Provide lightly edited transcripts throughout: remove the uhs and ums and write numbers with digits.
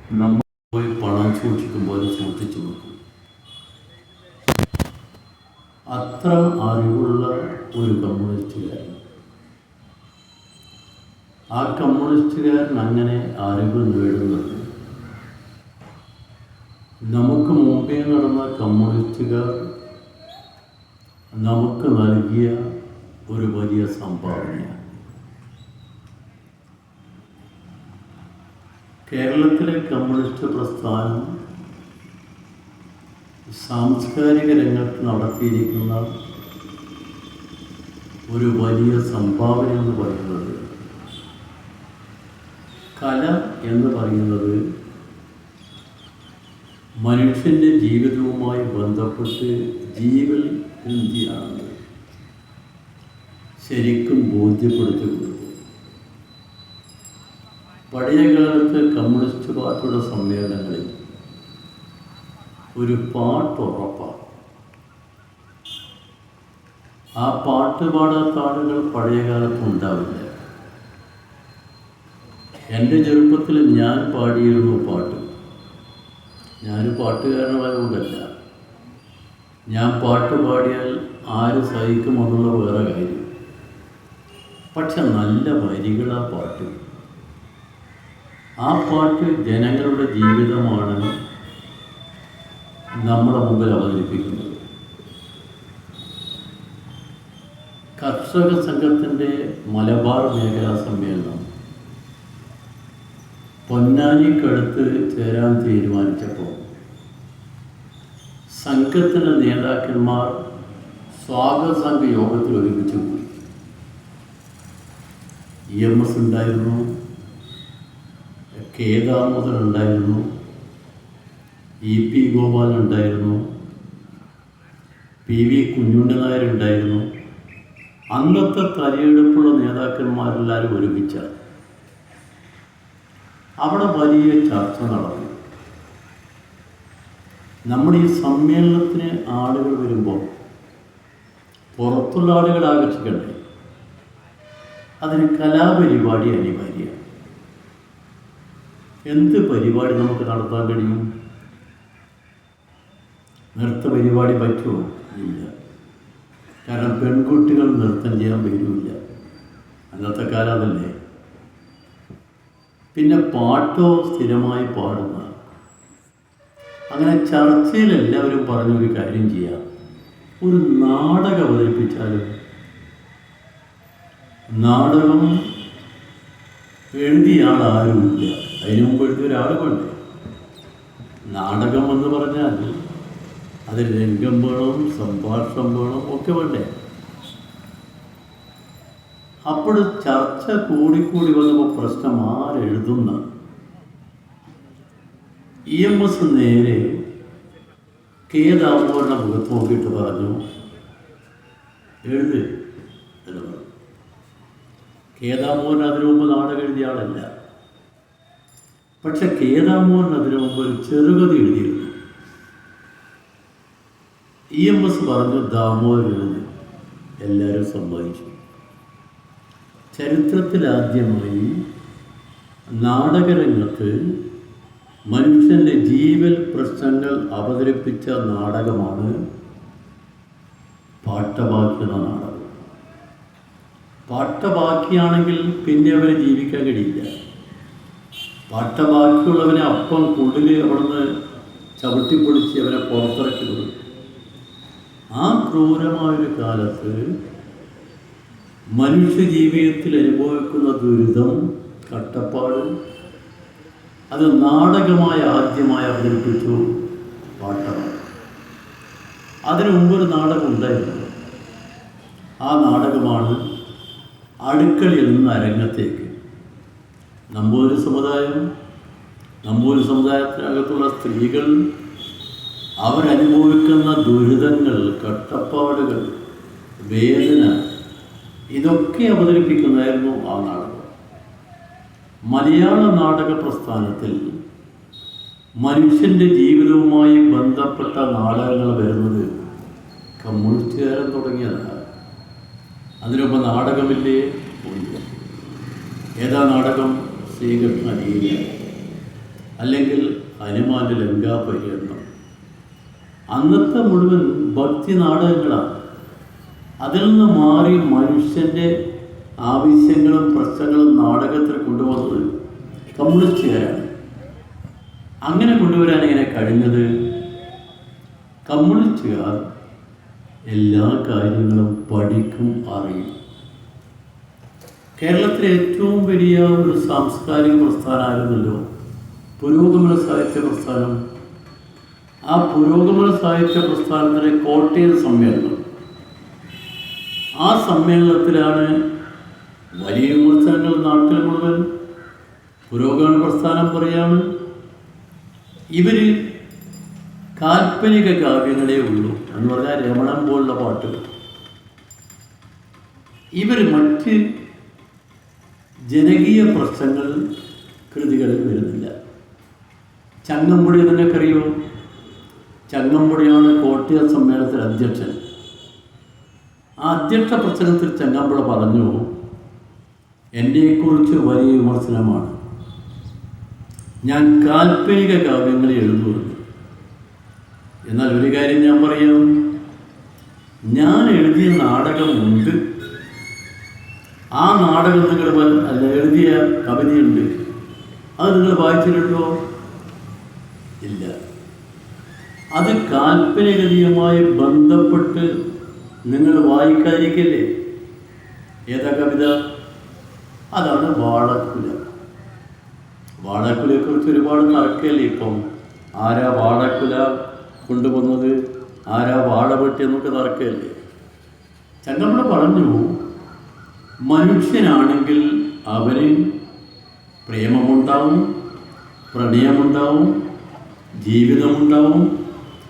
നമ്മൾ പോയി പണം സൂക്ഷിക്കുമ്പോൾ അത് സൂക്ഷിച്ചു വെക്കും. അത്ര അറിവുള്ള ഒരു കമ്മ്യൂണിസ്റ്റുകാരൻ. ആ കമ്മ്യൂണിസ്റ്റുകാരൻ അങ്ങനെ അറിവ് നേടുന്നത് നമുക്ക് മുമ്പേ നടന്ന കമ്മ്യൂണിസ്റ്റുകാർ നമുക്ക് നൽകിയ ഒരു വലിയ സംഭാവനയാണ്. കേരളത്തിലെ കമ്മ്യൂണിസ്റ്റ് പ്രസ്ഥാനം സാംസ്കാരിക രംഗത്ത് നടത്തിയിരിക്കുന്ന ഒരു വലിയ സംഭാവന എന്ന് പറയുന്നത്, കല എന്ന് പറയുന്നത് മനുഷ്യൻ്റെ ജീവിതവുമായി ബന്ധപ്പെട്ട് ജീവൻ എന്തിയാണെന്ന് ശരിക്കും ബോധ്യപ്പെടുത്തി കൊടുത്തു. പഴയ കാലത്ത് കമ്മ്യൂണിസ്റ്റ് പാർട്ടിയുടെ സമ്മേളനങ്ങളിൽ ഒരു പാട്ട് ഉറപ്പാണ്. ആ പാട്ട് പാടാത്ത ആളുകൾ പഴയ കാലത്ത് ഉണ്ടാവില്ല. എൻ്റെ ചെറുപ്പത്തിൽ ഞാൻ പാടിയിരുന്നു പാട്ട്. ഞാനൊരു പാട്ടുകാരനായതുകൊണ്ടല്ല. ഞാൻ പാട്ട് പാടിയാൽ ആര് സഹിക്കുമെന്നുള്ള വേറെ കാര്യം. പക്ഷെ നല്ല വരികളാ പാട്ട്. ആ പാട്ട് ജനങ്ങളുടെ ജീവിതമാണ് നമ്മുടെ മുമ്പിൽ അവതരിപ്പിക്കുന്നത്. കർഷക സംഘത്തിൻ്റെ മലബാർ മേഖലാ സമ്മേളനം പൊന്നാനിക്കടുത്ത് ചേരാൻ തീരുമാനിച്ചപ്പോൾ സംഘത്തിൻ്റെ നേതാക്കന്മാർ സ്വാഗത സംഘ യോഗത്തിൽ ഒരുമിച്ച് പോയി. EMS ഉണ്ടായിരുന്നു, കെ ദാമോദരൻ ഉണ്ടായിരുന്നു, EP ഗോപാലൻ ഉണ്ടായിരുന്നു, PV കുഞ്ഞുണ്ണി നായർ ഉണ്ടായിരുന്നു. അന്നത്തെ തലയെടുപ്പുള്ള നേതാക്കന്മാരെല്ലാവരും ഒരുമിച്ച അവിടെ വലിയ ചർച്ച നടന്നു. നമ്മുടെ ഈ സമ്മേളനത്തിന് ആളുകൾ വരുമ്പോൾ പുറത്തുള്ള ആളുകൾ ആകർഷിക്കണ്ടേ? അതിന് കലാപരിപാടി അനിവാര്യമാണ്. എന്ത് പരിപാടി നമുക്ക് നടത്താൻ കഴിയും? നൃത്ത പരിപാടി പറ്റുമോ? ഇല്ല. കാരണം പെൺകുട്ടികൾ നൃത്തം ചെയ്യാൻ വരില്ല. അന്നത്തെ കാലം അതല്ലേ. പിന്നെ പാട്ടോ സ്ഥിരമായി പാടുന്ന. അങ്ങനെ ചർച്ചയിൽ എല്ലാവരും പറഞ്ഞൊരു കാര്യം ചെയ്യാം, ഒരു നാടകം അവതരിപ്പിച്ചാലും. നാടകം എഴുതിയ ആളാരുമില്ല. അതിനു മുമ്പ് എഴുതിയ ഒരാൾ വേണ്ടേ? നാടകം എന്ന് പറഞ്ഞാൽ അത് രംഗം വേണം, സംഭാഷണം വേണം, ഒക്കെ വേണ്ടേ? അപ്പോൾ ചർച്ച കൂടിക്കൂടി വന്നപ്പോൾ പ്രശ്നം ആരെഴുതുന്ന? EMS നേരെ കെ ദാമോദരൻ്റെ മുഖത്ത് നോക്കിയിട്ട് പറഞ്ഞു, എഴുത് എന്ന് പറഞ്ഞു. കെ ദാമോദരൻ അതിനു മുമ്പ് നാടകം എഴുതിയ ആളല്ല. പക്ഷെ കെ ദാമോദരൻ അതിനു മുമ്പ് ഒരു ചെറുകഥ എഴുതിയിരുന്നു. EMS പറഞ്ഞു, ദാമോദരൻ എഴുതി. എല്ലാവരും സമ്മതിച്ചു. ചരിത്രത്തിലാദ്യമായി നാടകരംഗത്ത് മനുഷ്യൻ്റെ ജീവൽ പ്രശ്നങ്ങൾ അവതരിപ്പിച്ച നാടകമാണ് പാട്ടബാക്കി എന്ന നാടകം. പാട്ടബാക്കിയാണെങ്കിൽ പിന്നെ അവരെ ജീവിക്കാൻ കഴിയില്ല. പാട്ടബാക്കിയുള്ളവനെ അപ്പം കുള്ളിൽ അവിടുന്ന് ചവിട്ടിപ്പൊളിച്ച് അവരെ പുറത്തിറക്കി വിടും. ആ ക്രൂരമായൊരു കാലത്ത് മനുഷ്യ ജീവിതത്തിൽ അനുഭവിക്കുന്ന ദുരിതം, കഷ്ടപ്പാട്, അത് നാടകമായി ആദ്യമായി അവതരിപ്പിച്ചു പാട്ടബാക്കി. അതിനു മുമ്പൊരു നാടകം ഉണ്ടായിരുന്നു. ആ നാടകമാണ് അടുക്കളയിൽ നിന്ന് അരങ്ങത്തേക്ക്. നമ്പൂതിരി സമുദായത്തിനകത്തുള്ള സ്ത്രീകൾ അവരനുഭവിക്കുന്ന ദുരിതങ്ങൾ, കഷ്ടപ്പാടുകൾ, വേദന, ഇതൊക്കെ അവതരിപ്പിക്കുന്നതായിരുന്നു ആ നാടകം. മലയാള നാടക പ്രസ്ഥാനത്തിൽ മനുഷ്യൻ്റെ ജീവിതവുമായി ബന്ധപ്പെട്ട നാടകങ്ങൾ വരുന്നത് കമ്മ്യൂണിസ്റ്റുകാരൻ തുടങ്ങിയതാണ്. അതിനൊപ്പം നാടകമില്ലേ? ഏതാ നാടകം? ശ്രീകൃഷ്ണ ലീല. അല്ലെങ്കിൽ ഹനുമാന്റെ ലങ്കാപര്യടനം. അന്നത്തെ മുഴുവൻ ഭക്തി നാടകങ്ങളാണ്. അതിൽ നിന്ന് മാറി മനുഷ്യൻ്റെ ആവശ്യങ്ങളും പ്രശ്നങ്ങളും നാടകത്തിൽ കൊണ്ടുവന്നത് കമ്മ്യൂണിസ്റ്റുകാരാണ്. അങ്ങനെ കൊണ്ടുവരാൻ എങ്ങനെ കഴിഞ്ഞത്? കമ്മ്യൂണിസ്റ്റുകാർ എല്ലാ കാര്യങ്ങളും പഠിക്കും, അറിയും. കേരളത്തിലെ ഏറ്റവും വലിയ ഒരു സാംസ്കാരിക പ്രസ്ഥാനമായിരുന്നല്ലോ പുരോഗമന സാഹിത്യ പ്രസ്ഥാനം. ആ പുരോഗമന സാഹിത്യ പ്രസ്ഥാനത്തിലെ കോട്ടയം സമ്മേളനം. ആ സമ്മേളനത്തിലാണ് വലിയ വിമർശനങ്ങൾ നാട്ടിൽ മുഴുവൻ പുരോഗമന പ്രസ്ഥാനം പറയാണ്. ഇവർ കാൽപ്പനിക കാവ്യങ്ങളേ ഉള്ളൂ എന്ന് പറഞ്ഞാൽ രമണൻ പോലുള്ള പാട്ടുകൾ. ഇവർ മറ്റ് ജനകീയ പ്രശ്നങ്ങൾ കൃതികളിൽ വരുന്നില്ല. ചങ്ങമ്പുഴ നിങ്ങൾക്കറിയോ? ചങ്ങമ്പുഴയാണ് കോട്ടയം സമ്മേളനത്തിലെ അധ്യക്ഷൻ. ആ അധ്യക്ഷ പ്രസംഗത്തിൽ ചങ്ങമ്പുഴ പറഞ്ഞു, എന്നെക്കുറിച്ച് വലിയ വിമർശനമാണ്, ഞാൻ കാൽപ്പനിക കാവ്യങ്ങൾ എഴുതുന്നു. എന്നാൽ ഒരു കാര്യം ഞാൻ പറയാം, ഞാൻ എഴുതിയ നാടകമുണ്ട്. ആ നാടകം നിങ്ങൾ എഴുതിയ കവിതയുണ്ട്, അത് നിങ്ങൾ വായിച്ചിട്ടുണ്ടോ? ഇല്ല. അത് കാൽപ്പനികതയുമായി ബന്ധപ്പെട്ട് നിങ്ങൾ വായിക്കാതിരിക്കല്ലേ? ഏതാ കവിത? അതാണ് വാഴക്കുല. വാഴക്കുലയെക്കുറിച്ച് ഒരുപാട് നടക്കല്ലേ ഇപ്പം. ആരാ വാഴക്കുല കൊണ്ടുവന്നത്, ആരാ വാഴ വെട്ടി എന്നൊക്കെ നടക്കല്ലേ. ചങ്ങമ്പുഴ പറഞ്ഞു, മനുഷ്യനാണെങ്കിൽ അവന് പ്രേമമുണ്ടാവും, പ്രണയമുണ്ടാവും, ജീവിതമുണ്ടാവും,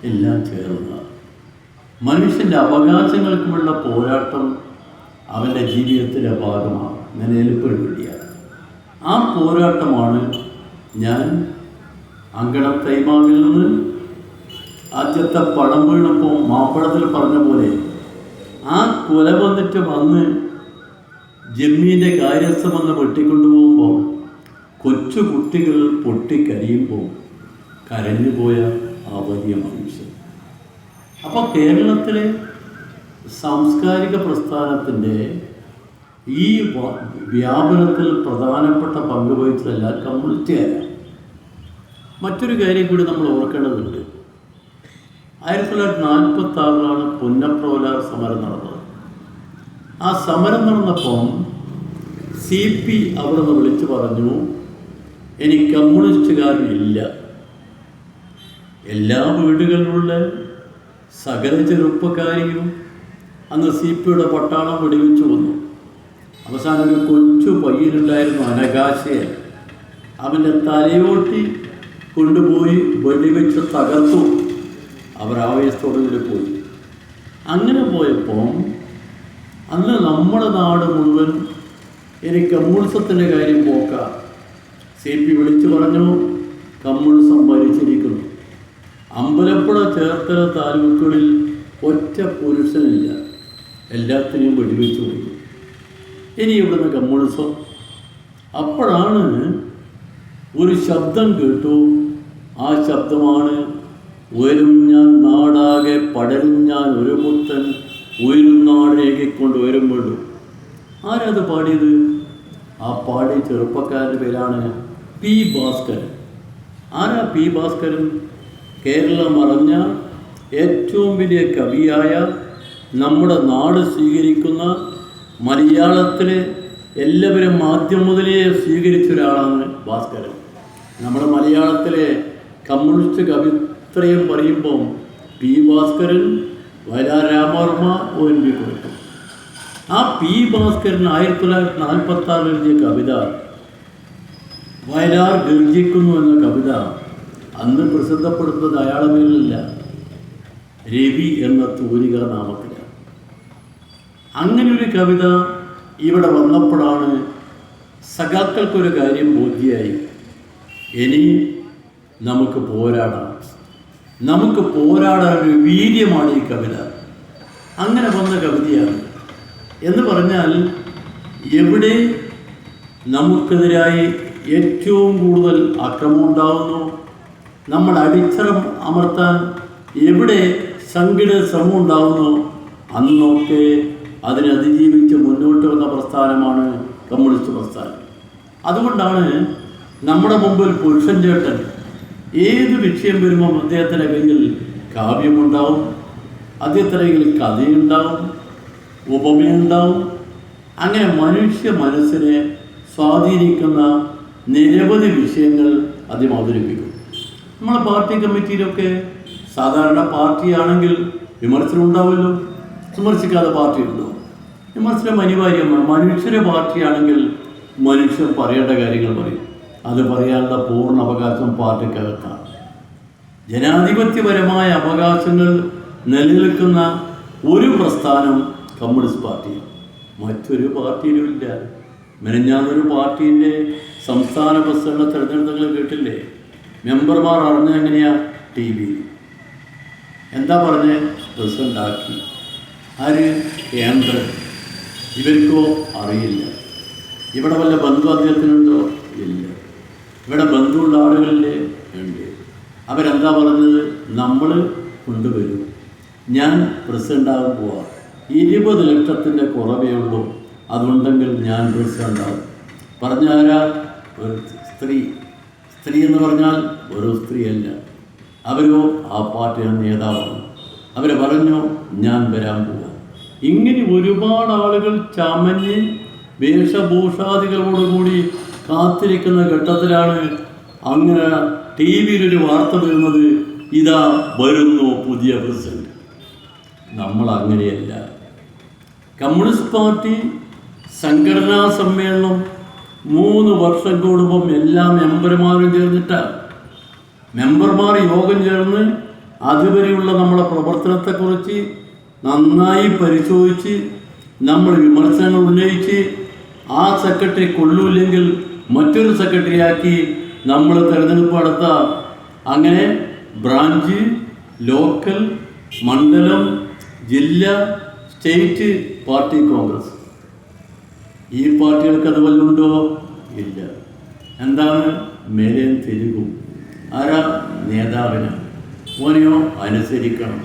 എല്ലാം ചേർന്ന മനുഷ്യൻ്റെ അവകാശങ്ങൾക്കുമുള്ള പോരാട്ടം അവൻ്റെ ജീവിതത്തിൻ്റെ ഭാഗമാണ്, നിലനിൽപ്പില്ല. ആ പോരാട്ടമാണ് ഞാൻ അങ്കണം തൈമാവിൽ നിന്ന് ആദ്യത്തെ പഴം വീണപ്പോൾ മാമ്പഴത്തിൽ പറഞ്ഞ പോലെ ആ കൊല വന്നിട്ട് വന്ന് ജമ്മീൻ്റെ കാര്യസ്ഥം വന്ന് വെട്ടിക്കൊണ്ടുപോകുമ്പോൾ കൊച്ചു കുട്ടികൾ പൊട്ടിക്കരിയുമ്പോൾ കരഞ്ഞുപോയ ആ വലിയ മനുഷ്യൻ. അപ്പോൾ കേരളത്തിലെ സാംസ്കാരിക പ്രസ്ഥാനത്തിൻ്റെ ഈ വ്യാപനത്തിൽ പ്രധാനപ്പെട്ട പങ്ക് വഹിച്ചതല്ല കമ്മ്യൂണിസ്റ്റുകാരാണ്. മറ്റൊരു കാര്യം കൂടി നമ്മൾ ഓർക്കേണ്ടതുണ്ട്. 1946 പുന്നപ്രവലാർ സമരം നടന്നത്. ആ സമരം നടന്നപ്പം CP അവിടെ നിന്ന് വിളിച്ചു പറഞ്ഞു, ഇനി കമ്മ്യൂണിസ്റ്റുകാരില്ല. എല്ലാ വീടുകളിലുള്ള സകല ചെറുപ്പക്കാരെയും അന്ന് CPയുടെ പട്ടാളം വെടിവെച്ചു വന്നു. അവസാനം ഒരു കൊച്ചു പയ്യനുണ്ടായിരുന്നു, അനകാശയൻ. അവൻ്റെ തലയോട്ടി കൊണ്ടുപോയി വെടിവെച്ച് തകർത്തു. അവർ ആവേശത്തോടെ പോയി. അങ്ങനെ പോയപ്പോൾ അന്ന് നമ്മുടെ നാട് മുഴുവൻ ഇനി കമ്മ്യൂണിസത്തിൻ്റെ കാര്യം പോക്കാം. CP വിളിച്ചു പറഞ്ഞു, കമ്മ്യൂണിസം ഭരിച്ചിരിക്കുന്നു. അമ്പലപ്പുഴ ചേർത്തല താലൂക്കുകളിൽ ഒറ്റ പുരുഷനില്ല, എല്ലാത്തിനെയും വെടിവെച്ചു പോയി. ഇനി ഇവിടുന്ന് കമ്മ്യൂണിസം. അപ്പോഴാണ് ഒരു ശബ്ദം കേട്ടു. ആ ശബ്ദമാണ്, ഉയരും ഞാൻ നാടാകെ പടരും ഞാൻ ഒരു പുത്തൻ ഉയരും നാടേകിക്കൊണ്ട് ഉയരും വീടും. ആരത് പാടിയത്? ആ പാടിയ ചെറുപ്പക്കാരൻ്റെ പേരാണ് P. ഭാസ്കരൻ. ആരാ P. ഭാസ്കരൻ? കേരളം അറിഞ്ഞ ഏറ്റവും വലിയ കവിയായ, നമ്മുടെ നാട് സ്വീകരിക്കുന്ന, മലയാളത്തിലെ എല്ലാവരും ആദ്യം മുതലേ സ്വീകരിച്ച ഒരാളാണ് ഭാസ്കരൻ. നമ്മുടെ മലയാളത്തിലെ കമ്മ്യൂണിസ്റ്റ് കവിത്രയം പറയുമ്പം P. ഭാസ്കരൻ, വയലാർ രാമവർമ്മ, ONV കുറുപ്പ്. ആ P. ഭാസ്കരൻ 1946 എഴുതിയ കവിത വയലാർ ഗർജിക്കുന്നു എന്ന കവിത അന്ന് പ്രസിദ്ധപ്പെടുന്നത് അയാളുടെ പേരിലല്ല, രവി എന്ന തൂലിക നാമത്തിലാണ്. അങ്ങനൊരു കവിത ഇവിടെ വന്നപ്പോഴാണ് സഖാക്കൾക്കൊരു കാര്യം ബോധ്യമായി, ഇനി നമുക്ക് പോരാടാം, നമുക്ക് പോരാടാൻ ഒരു വീര്യമാണ് ഈ കവിത. അങ്ങനെ വന്ന കവിതയാണ്. എന്ന് പറഞ്ഞാൽ എവിടെ നമുക്കെതിരായി ഏറ്റവും കൂടുതൽ അക്രമം ഉണ്ടാകുന്നു, നമ്മൾ അടിച്ചറം അമർത്താൻ എവിടെ സംഘടിത ശ്രമം ഉണ്ടാകുന്നു അന്നൊക്കെ അതിനെ അതിജീവിച്ച് മുന്നോട്ട് വന്ന പ്രസ്ഥാനമാണ് കമ്മ്യൂണിസ്റ്റ് പ്രസ്ഥാനം. അതുകൊണ്ടാണ് നമ്മുടെ മുമ്പിൽ പുരുഷൻ ചേട്ടൻ ഏത് വിഷയം വരുമ്പോൾ അദ്ദേഹത്തിൻ്റെ കയ്യിൽ കാവ്യമുണ്ടാവും, അദ്ദേഹത്തിൻ്റെ കയ്യിൽ കഥയുണ്ടാവും, ഉപമയുണ്ടാവും. അങ്ങനെ മനുഷ്യ മനസ്സിനെ സ്വാധീനിക്കുന്ന നിരവധി വിഷയങ്ങൾ അദ്ദേഹം അവതരിപ്പിക്കും. നമ്മളെ പാർട്ടി കമ്മിറ്റിയിലൊക്കെ സാധാരണ പാർട്ടിയാണെങ്കിൽ വിമർശനം ഉണ്ടാവുമല്ലോ, വിമർശിക്കാതെ പാർട്ടി ഉണ്ടാവും. വിമർശനം അനിവാര്യമാണ്. മനുഷ്യരെ പാർട്ടിയാണെങ്കിൽ മനുഷ്യർ പറയേണ്ട കാര്യങ്ങൾ പറയും. അത് പറയാനുള്ള പൂർണ്ണ അവകാശം പാർട്ടിക്കകത്താണ്. ജനാധിപത്യപരമായ അവകാശങ്ങൾ നിലനിൽക്കുന്ന ഒരു പ്രസ്ഥാനം കമ്മ്യൂണിസ്റ്റ് പാർട്ടിയാണ്, മറ്റൊരു പാർട്ടിയിലുമില്ല. മെനഞ്ഞാന്നൊരു പാർട്ടീൻ്റെ സംസ്ഥാന പ്രസിഡന്റ് തിരഞ്ഞെടുപ്പുകൾ കേട്ടില്ലേ? മെമ്പർമാർ അറിഞ്ഞ എങ്ങനെയാ? TV. എന്താ പറഞ്ഞ്? പ്രസിഡന്റ് ആക്കി. ആര്? കേന്ദ്രം. ഇവർക്കോ അറിയില്ല. ഇവിടെ വല്ല ബന്ധു അദ്ദേഹത്തിനുണ്ടോ? ഇല്ല. ഇവിടെ ബന്ധുവുള്ള ആളുകളില്ലേ? ഉണ്ട്. അവരെന്താ പറഞ്ഞത്? നമ്മൾ കൊണ്ടുവരും, ഞാൻ പ്രസിഡൻ്റാകാൻ പോവാം, 20 ലക്ഷത്തിൻ്റെ കുറവേ ഉള്ളൂ, അതുണ്ടെങ്കിൽ ഞാൻ പ്രസിഡൻ്റാകും. പറഞ്ഞാരാ? ഒരു സ്ത്രീ. സ്ത്രീ എന്ന് പറഞ്ഞാൽ ഒരു സ്ത്രീയല്ല, അവരോ ആ പാർട്ടിയുടെ നേതാവാണ്. അവർ പറഞ്ഞു ഞാൻ വരാൻ പോവാം. ഇങ്ങനെ ഒരുപാട് ആളുകൾ ചമഞ്ഞ് വേഷഭൂഷാദികളോടുകൂടി കാത്തിരിക്കുന്ന ഘട്ടത്തിലാണ് അങ്ങനെ ടി വിയിലൊരു വാർത്ത വരുന്നത്, ഇതാ വരുന്നു പുതിയ പ്രസിഡന്റ്. നമ്മൾ അങ്ങനെയല്ല. കമ്മ്യൂണിസ്റ്റ് പാർട്ടി സംഘടനാ സമ്മേളനം 3 വർഷം കൂടുമ്പം എല്ലാ മെമ്പർമാരും ചേർന്നിട്ടാണ്. മെമ്പർമാർ യോഗം ചേർന്ന് അതുവരെയുള്ള നമ്മളെ പ്രവർത്തനത്തെക്കുറിച്ച് നന്നായി പരിശോധിച്ച് നമ്മൾ വിമർശനങ്ങൾ ഉന്നയിച്ച് ആ സെക്രട്ടറി കൊള്ളൂല്ലെങ്കിൽ മറ്റൊരു സെക്രട്ടറിയാക്കി നമ്മൾ തിരഞ്ഞെടുപ്പ് നടത്താം. അങ്ങനെ ബ്രാഞ്ച്, ലോക്കൽ, മണ്ഡലം, ജില്ല, സ്റ്റേറ്റ് പാർട്ടി, കോൺഗ്രസ്. ഈ പാർട്ടികൾക്ക് അത് വല്ലുണ്ടോ? ഇല്ല. എന്താണ്? മേലേം തിരികും. ആരാ? നേതാവിന്. ഓനെയോ അനുസരിക്കണം.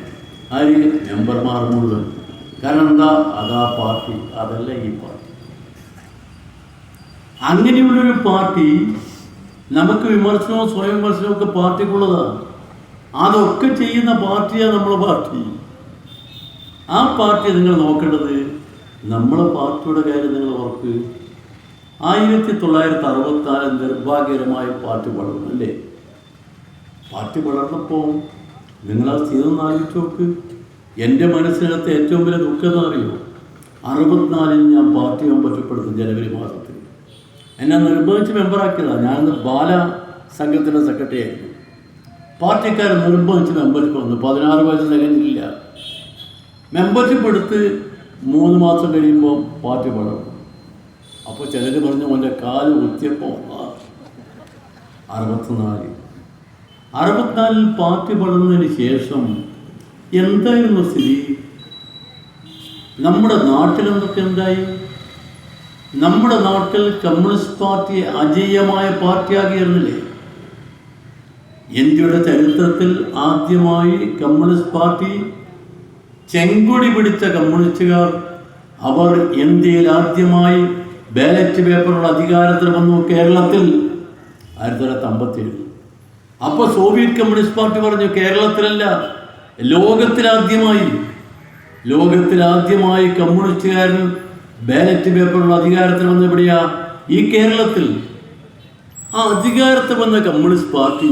ആര്? മെമ്പർമാർ മുഴുവൻ. കാരണം എന്താ? അതാ പാർട്ടി, അതല്ല ഈ പാർട്ടി. അങ്ങനെയുള്ളൊരു പാർട്ടി, നമുക്ക് വിമർശനവും സ്വയം വിമർശനവും ഒക്കെ പാർട്ടിക്കുള്ളതാണ്. അതൊക്കെ ചെയ്യുന്ന പാർട്ടിയാണ് നമ്മളെ പാർട്ടി. ആ പാർട്ടി നിങ്ങൾ നോക്കേണ്ടത്, നമ്മളെ പാർട്ടിയുടെ കാര്യം നിങ്ങൾ ഓർക്ക്. 1964 നിർഭാഗ്യകരമായ പാർട്ടി വളർന്നു അല്ലേ? പാർട്ടി വളർന്നപ്പോൾ നിങ്ങളാ സ്ഥിരം ആലോചിച്ച് നോക്ക്. എൻ്റെ മനസ്സിനകത്ത് ഏറ്റവും വലിയ ദുഃഖം എന്ന് അറിയുമോ? 64 ഞാൻ പാർട്ടി പറ്റപ്പെടുത്തും. ജനുവരി മാസത്തിൽ എന്നെ നിർബന്ധിച്ച് മെമ്പറാക്കിയതാണ്. ഞാനന്ന് ബാല സംഘത്തിൻ്റെ സെക്രട്ടറി ആയിരുന്നു. പാർട്ടിക്കാർ നിർബന്ധിച്ച് മെമ്പർഷിപ്പ് വന്നു. 16 വയസ്സ് തികഞ്ഞില്ല. മെമ്പർഷിപ്പ് എടുത്ത് 3 മാസം കഴിയുമ്പോൾ പാർട്ടി വളർന്നു. അപ്പോൾ ചിലർ പറഞ്ഞു അവൻ്റെ കാല് കുത്തിയപ്പോൾ 64 പാർട്ടി വളർന്നതിന് ശേഷം എന്തായിരുന്നു സ്ഥിതി? നമ്മുടെ നാട്ടിലെന്തൊക്കെ എന്തായി? നമ്മുടെ നാട്ടിൽ കമ്മ്യൂണിസ്റ്റ് പാർട്ടി അജയ്യമായ പാർട്ടിയാകിയിരുന്നില്ലേ? ഇന്ത്യയുടെ ചരിത്രത്തിൽ ആദ്യമായി കമ്മ്യൂണിസ്റ്റ് പാർട്ടി ചെങ്കൊടി പിടിച്ച കമ്മ്യൂണിസ്റ്റുകാർ, അവർ ഇന്ത്യയിൽ ആദ്യമായി ബാലറ്റ് പേപ്പറുള്ള അധികാരത്തിൽ വന്നു കേരളത്തിൽ 1957. അപ്പോൾ സോവിയറ്റ് കമ്മ്യൂണിസ്റ്റ് പാർട്ടി പറഞ്ഞു കേരളത്തിലല്ല, ലോകത്തിലാദ്യമായി കമ്മ്യൂണിസ്റ്റുകാരൻ ബാലറ്റ് പേപ്പറുള്ള അധികാരത്തിൽ വന്ന എവിടെയാ? ഈ കേരളത്തിൽ. ആ അധികാരത്തിൽ വന്ന കമ്മ്യൂണിസ്റ്റ് പാർട്ടി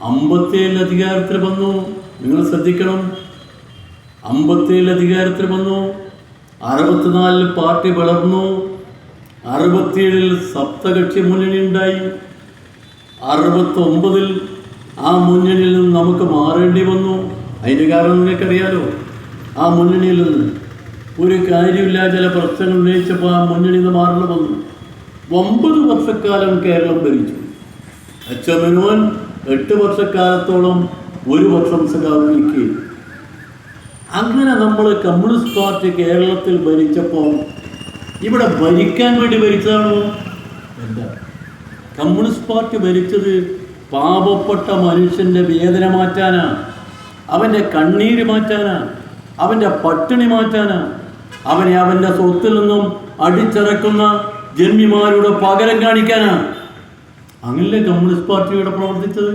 57 അധികാരത്തിൽ വന്നു. നിങ്ങൾ ശ്രദ്ധിക്കണം, 57 അധികാരത്തിൽ വന്നു. 64 പാർട്ടി വളർന്നു. 67 സപ്തകക്ഷി മുന്നണി ഉണ്ടായി. 69 ആ മുന്നണിയിൽ നിന്ന് നമുക്ക് മാറേണ്ടി വന്നു. അതിൻ്റെ കാരണം നിങ്ങൾക്കറിയാലോ. ആ മുന്നണിയിൽ നിന്ന് ഒരു കാര്യമില്ല, ചില പ്രശ്നങ്ങൾ ഉന്നയിച്ചപ്പോൾ ആ മുന്നണിയിൽ നിന്ന് മാറേണ്ടി വന്നു. 9 വർഷക്കാലം കേരളം ഭരിച്ചു. അച്ഛൻ 8 വർഷക്കാലത്തോളം 1 വർഷം സഖാവിലേക്ക്. അങ്ങനെ നമ്മൾ കമ്മ്യൂണിസ്റ്റ് പാർട്ടി കേരളത്തിൽ ഭരിച്ചപ്പോൾ ഇവിടെ ഭരിക്കാൻ വേണ്ടി ഭരിച്ചതാണോ? എന്താ? കമ്മ്യൂണിസ്റ്റ് പാർട്ടി ഭരിച്ചത് പാവപ്പെട്ട മനുഷ്യൻ്റെ വേദന മാറ്റാനാ, അവൻ്റെ കണ്ണീര് മാറ്റാനാ, അവൻ്റെ പട്ടിണി മാറ്റാനാ, അവനെ അവൻ്റെ സ്വത്തിൽ നിന്നും അടിച്ചിറക്കുന്ന ജന്മിമാരുടെ പകരം കാണിക്കാനാ. അങ്ങനല്ലേ കമ്മ്യൂണിസ്റ്റ് പാർട്ടി ഇവിടെ പ്രവർത്തിച്ചത്?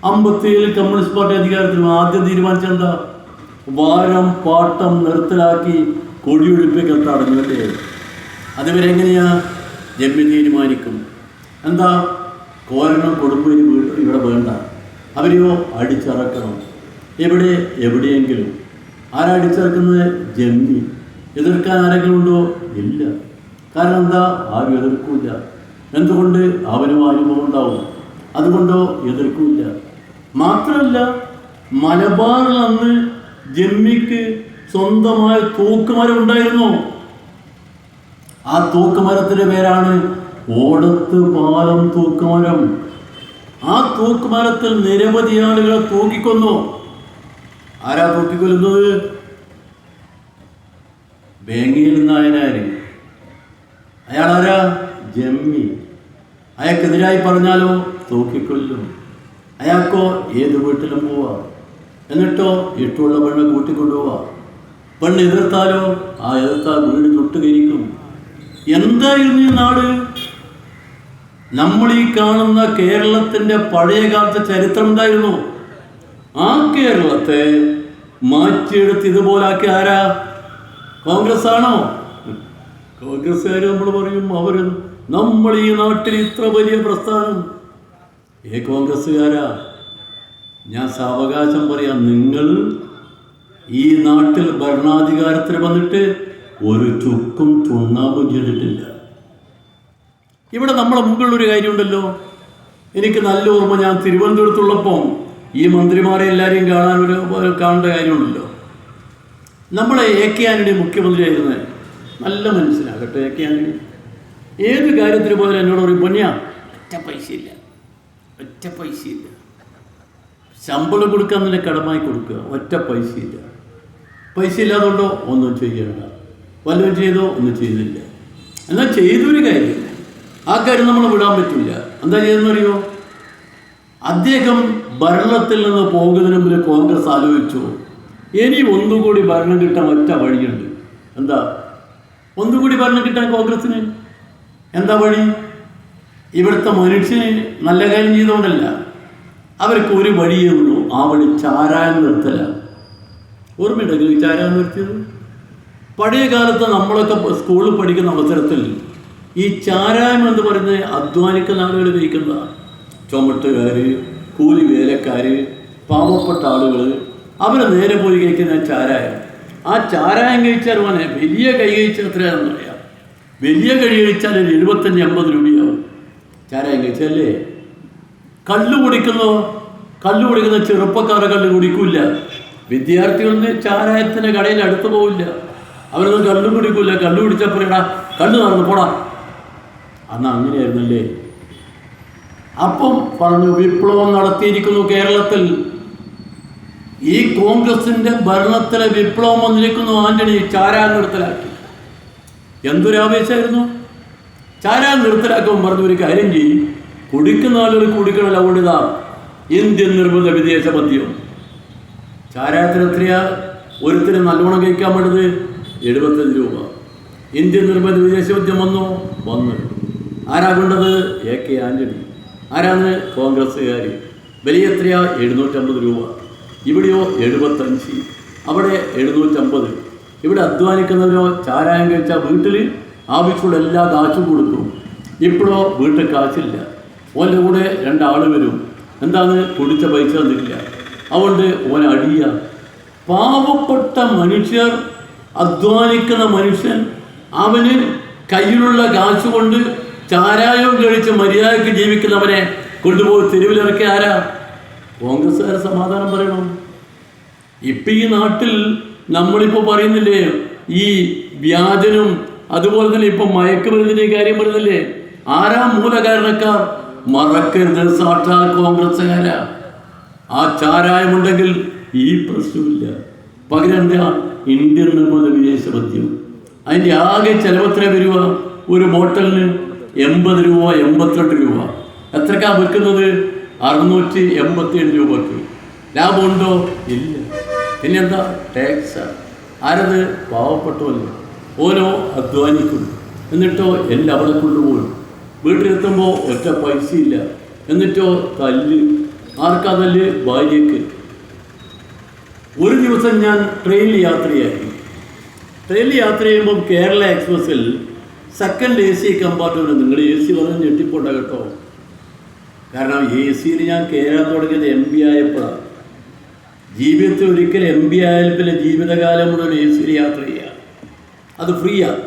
57 കമ്മ്യൂണിസ്റ്റ് പാർട്ടി അധികാരത്തിൽ ആദ്യം തീരുമാനിച്ചെന്താ? വാരം പാട്ടം നിർത്തലാക്കി കൊടിയൊഴിപ്പിക്കൽ തടഞ്ഞു അല്ലേ? അതുവരെ എങ്ങനെയാ? ജന്മി തീരുമാനിക്കും. എന്താ? കോരണം കൊടുപ്പ് ഇവിടെ വേണ്ട, അവരെയോ അടിച്ചിറക്കണം. എവിടെയെങ്കിലും. ആരാ അടിച്ചിറക്കുന്നത്? ജന്മി. എതിർക്കാൻ ആരെങ്കിലും ഉണ്ടോ? ഇല്ല. കാരണം എന്താ? ആരും എതിർക്കില്ല. എന്തുകൊണ്ട്? അവനും അനുഭവം ഉണ്ടാവും, അതുകൊണ്ടോ എതിർക്കില്ല. മാത്രമല്ല, മലബാറിൽ അന്ന് ജന്മിക്ക് സ്വന്തമായ തൂക്കുമരം ഉണ്ടായിരുന്നു. ആ തൂക്കുമരത്തിൻ്റെ പേരാണ് ഓടത്ത് പാലം തൂക്കുമരം. ആ തൂക്കുമരത്തിൽ നിരവധി ആളുകളെ തൂക്കിക്കൊന്നു. ആരാ തൂക്കിക്കൊല്ലുന്നത്? വേങ്ങയിൽ നായനാര്. അയാളാരാ? ജന്മി. അയാൾക്കെതിരായി പറഞ്ഞാലോ തൂക്കിക്കൊല്ലും. അയാൾക്കോ ഏത് വീട്ടിലും പോവാ. എന്നിട്ടോ ഇട്ടുള്ള പെണ്ണ് കൂട്ടിക്കൊണ്ടുപോവാ. പെണ്ണ് എതിർത്താലോ ആ എതിർത്താൽ വീട് ചുട്ടുകരിക്കും. എന്തായിരുന്നു ഈ നാട്? നമ്മൾ ഈ കാണുന്ന കേരളത്തിൻ്റെ പഴയകാലത്തെ ചരിത്രം ഉണ്ടായിരുന്നു. ആ കേരളത്തെ മാറ്റിയെടുത്ത് ഇതുപോലാക്കി ആരാ? കോൺഗ്രസ് ആണോ? കോൺഗ്രസ്സുകാർ നമ്മൾ പറയും നമ്മൾ ഈ നാട്ടിൽ ഇത്ര വലിയ പ്രസ്ഥാനം. കോൺഗ്രസ്സുകാരാ, ഞാൻ സാവകാശം പറയാം, നിങ്ങൾ ഈ നാട്ടിൽ ഭരണാധികാരത്തിൽ വന്നിട്ട് ഒരു ചുക്കും ചുണ്ണാമ്പും ചെയ്തിട്ടില്ല. ഇവിടെ നമ്മളെ മുമ്പിലുള്ളൊരു കാര്യമുണ്ടല്ലോ, എനിക്ക് നല്ല ഓർമ്മ. ഞാൻ തിരുവനന്തപുരത്തുള്ളപ്പം ഈ മന്ത്രിമാരെ എല്ലാവരെയും കാണേണ്ട കാര്യമുണ്ടല്ലോ. നമ്മളെ എ കെ ആന്റണി മുഖ്യമന്ത്രിയായിരുന്നത് നല്ല മനുഷ്യനാകട്ടെ. എ കെ ആന്റണി ഏത് കാര്യത്തിന് പോയാലും എന്നോട് പറയും, പൊന്നിയാ ഒറ്റ പൈസയില്ല, ശമ്പളം കൊടുക്കാൻ തന്നെ കടമായി കൊടുക്കുക, ഒറ്റ പൈസയില്ല. പൈസ ഇല്ലാതുകൊണ്ടോ ഒന്നും ചെയ്യണ്ട, വല്ലതും ചെയ്തോ ഒന്നും ചെയ്തില്ല. എന്നാൽ ചെയ്തൊരു കാര്യം, ആ കാര്യം നമ്മൾ വിടാൻ പറ്റില്ല. എന്താ ചെയ്തെന്നറിയോ? അദ്ദേഹം ഭരണത്തിൽ നിന്ന് പോകുന്നതിന് മുമ്പ് കോൺഗ്രസ് ആലോചിച്ചു, ഇനി ഒന്നുകൂടി ഭരണം കിട്ടാൻ ഒറ്റ വഴിയുണ്ട്. എന്താ ഒന്നുകൂടി ഭരണം കിട്ടാൻ കോൺഗ്രസ്സിന്? എന്താ വഴി? ഇവിടുത്തെ മനുഷ്യന് നല്ല കാര്യം ചെയ്തുകൊണ്ടല്ല, അവർക്ക് ഒരു വഴിയേ ഉള്ളൂ. ആ വഴി ചാരായം നിർത്തല. ഓർമ്മയുണ്ടെങ്കിൽ ചാരായം നിർത്തിയത്? പഴയ കാലത്ത് നമ്മളൊക്കെ സ്കൂളിൽ പഠിക്കുന്ന അവസരത്തിൽ ഈ ചാരായം എന്ന് പറയുന്നത് അധ്വാനിക്കുന്ന ആളുകൾ കഴിക്കുന്നതാണ്. ചുമട്ടുകാർ, കൂലി വേലക്കാർ, പാവപ്പെട്ട ആളുകൾ, അവർ നേരെ പോയി കഴിക്കുന്ന ചാരായം. ആ ചാരായം കഴിച്ചാൽ മോനെ വലിയ കൈ കഴിച്ചാൽ എത്രയാണെന്ന് പറയാം. വലിയ കൈ കഴിച്ചാൽ 75-80 രൂപയാവും ചാരായം കഴിച്ചല്ലേ. കള്ളു കുടിക്കുന്ന ചെറുപ്പക്കാരെ കള്ളു കുടിക്കില്ല. വിദ്യാർത്ഥികളിന് ചാരായത്തിൻ്റെ കടയിൽ അടുത്ത് പോവില്ല. അവരൊന്നും കള്ളു കുടിക്കില്ല. കള്ളു കുടിച്ചപ്പോൾ എടാ കള്ളു നടന്നു പോടാ. അന്ന് അങ്ങനെയായിരുന്നല്ലേ. അപ്പം പറഞ്ഞു, വിപ്ലവം നടത്തിയിരിക്കുന്നു കേരളത്തിൽ. ഈ കോൺഗ്രസിൻ്റെ ഭരണത്തിലെ വിപ്ലവം വന്നിരിക്കുന്നു. ആന്റണി ചാരായം നിർത്തലാക്കി. എന്തൊരാവേശമായിരുന്നു! ചാരായം നിർത്തലാക്കുമ്പോൾ പറഞ്ഞു, ഒരു കാര്യം ചെയ്യും, കുടിക്കുന്ന ആളുകൾ കുടിക്കണമല്ല, അതുകൊണ്ട് ഇതാ ഇന്ത്യൻ നിർമ്മിത വിദേശ മദ്യം. ചാരായത്തിന് എത്രയാ ഒരുത്തിന് നല്ലോണം കഴിക്കാൻ വേണ്ടത്? 75 രൂപ. ഇന്ത്യൻ നിർമ്മിത വിദേശ മദ്യം വന്നു. ആരാ കൊണ്ടത്? A K Antony. ആരാണ്? കോൺഗ്രസ്സുകാർ. വലിയ എത്രയാ? 750 രൂപ. ഇവിടെയോ 75, അവിടെ 750. ഇവിടെ അധ്വാനിക്കുന്നവരോ ചാരായം കഴിച്ചാൽ വീട്ടിൽ ആവശ്യമുള്ള എല്ലാ കാശും കൊടുക്കും. ഇപ്പോഴോ വീട്ടിൽ കാശില്ല. ഓൻ്റെ കൂടെ 2 ആൾ വരും. എന്താണ്? കുടിച്ച പൈസ തന്നില്ല, അതുകൊണ്ട് ഓൻ അടിയ. പാവപ്പെട്ട മനുഷ്യർ, അധ്വാനിക്കുന്ന മനുഷ്യൻ, അവന് കയ്യിലുള്ള കാശ് കൊണ്ട് ചാരായം കഴിച്ച് മര്യാദയ്ക്ക് ജീവിക്കുന്നവനെ കൊണ്ടുപോയി തെരുവിലിറക്കി ആരാ? കോൺഗ്രസ്സുകാർ സമാധാനം പറയണം. ഇപ്പം ഈ നാട്ടിൽ നമ്മളിപ്പോൾ പറയുന്നില്ലേ, ഈ വ്യാജനും അതുപോലെ തന്നെ ഇപ്പം മയക്കുമരുന്നിൻ്റെ കാര്യം പറയുന്നില്ലേ, ആരാ മൂലകാരണക്കാർ? മറക്കരുത്, സാക്ഷാൽ കോൺഗ്രസ്സുകാരാ. ആ ചാരായമുണ്ടെങ്കിൽ ഈ പ്രശ്നമില്ല. പകരം എന്താ? ഇന്ത്യൻ നിർമ്മിത വിദേശ മദ്യം. അതിൻ്റെ ആകെ ചിലവെത്ര വരിക? ഒരു ബോട്ടലിന് 80 രൂപ, 82 രൂപ. എത്രക്കാ വെക്കുന്നത്? 687 രൂപക്ക്. ലാഭമുണ്ടോ? ഇല്ല. പിന്നെന്താ? ടാക്സാണ്. ആരത്? പാവപ്പെട്ടവല്ലോ. ഓരോ അധ്വാനിക്കുന്നു. എന്നിട്ടോ എല്ലാം അവിടെ കൊണ്ടുപോകും. വീട്ടിലെത്തുമ്പോൾ ഒറ്റ പൈസ ഇല്ല. എന്നിട്ടോ തല്ല്. ആർക്കാ തല്ല്? ഭാര്യയ്ക്ക്. ഒരു ദിവസം ഞാൻ ട്രെയിനിൽ യാത്രയായി. ട്രെയിനിൽ യാത്ര ചെയ്യുമ്പോൾ കേരള എക്സ്പ്രസ്സിൽ സെക്കൻഡ് AC കമ്പാർട്ട്മെൻറ്റ്. നിങ്ങൾ AC പറഞ്ഞ് ഞെട്ടിപ്പോണ്ട കേട്ടോ. കാരണം AC ഞാൻ കയറാൻ തുടങ്ങിയത് MB ആയപ്പോഴാണ്. ജീവിതത്തിൽ ഒരിക്കൽ MB ആയാൽ പിന്നെ ജീവിതകാലം മുഴുവൻ AC യാത്ര ചെയ്യുക. അത് ഫ്രീയാണ്.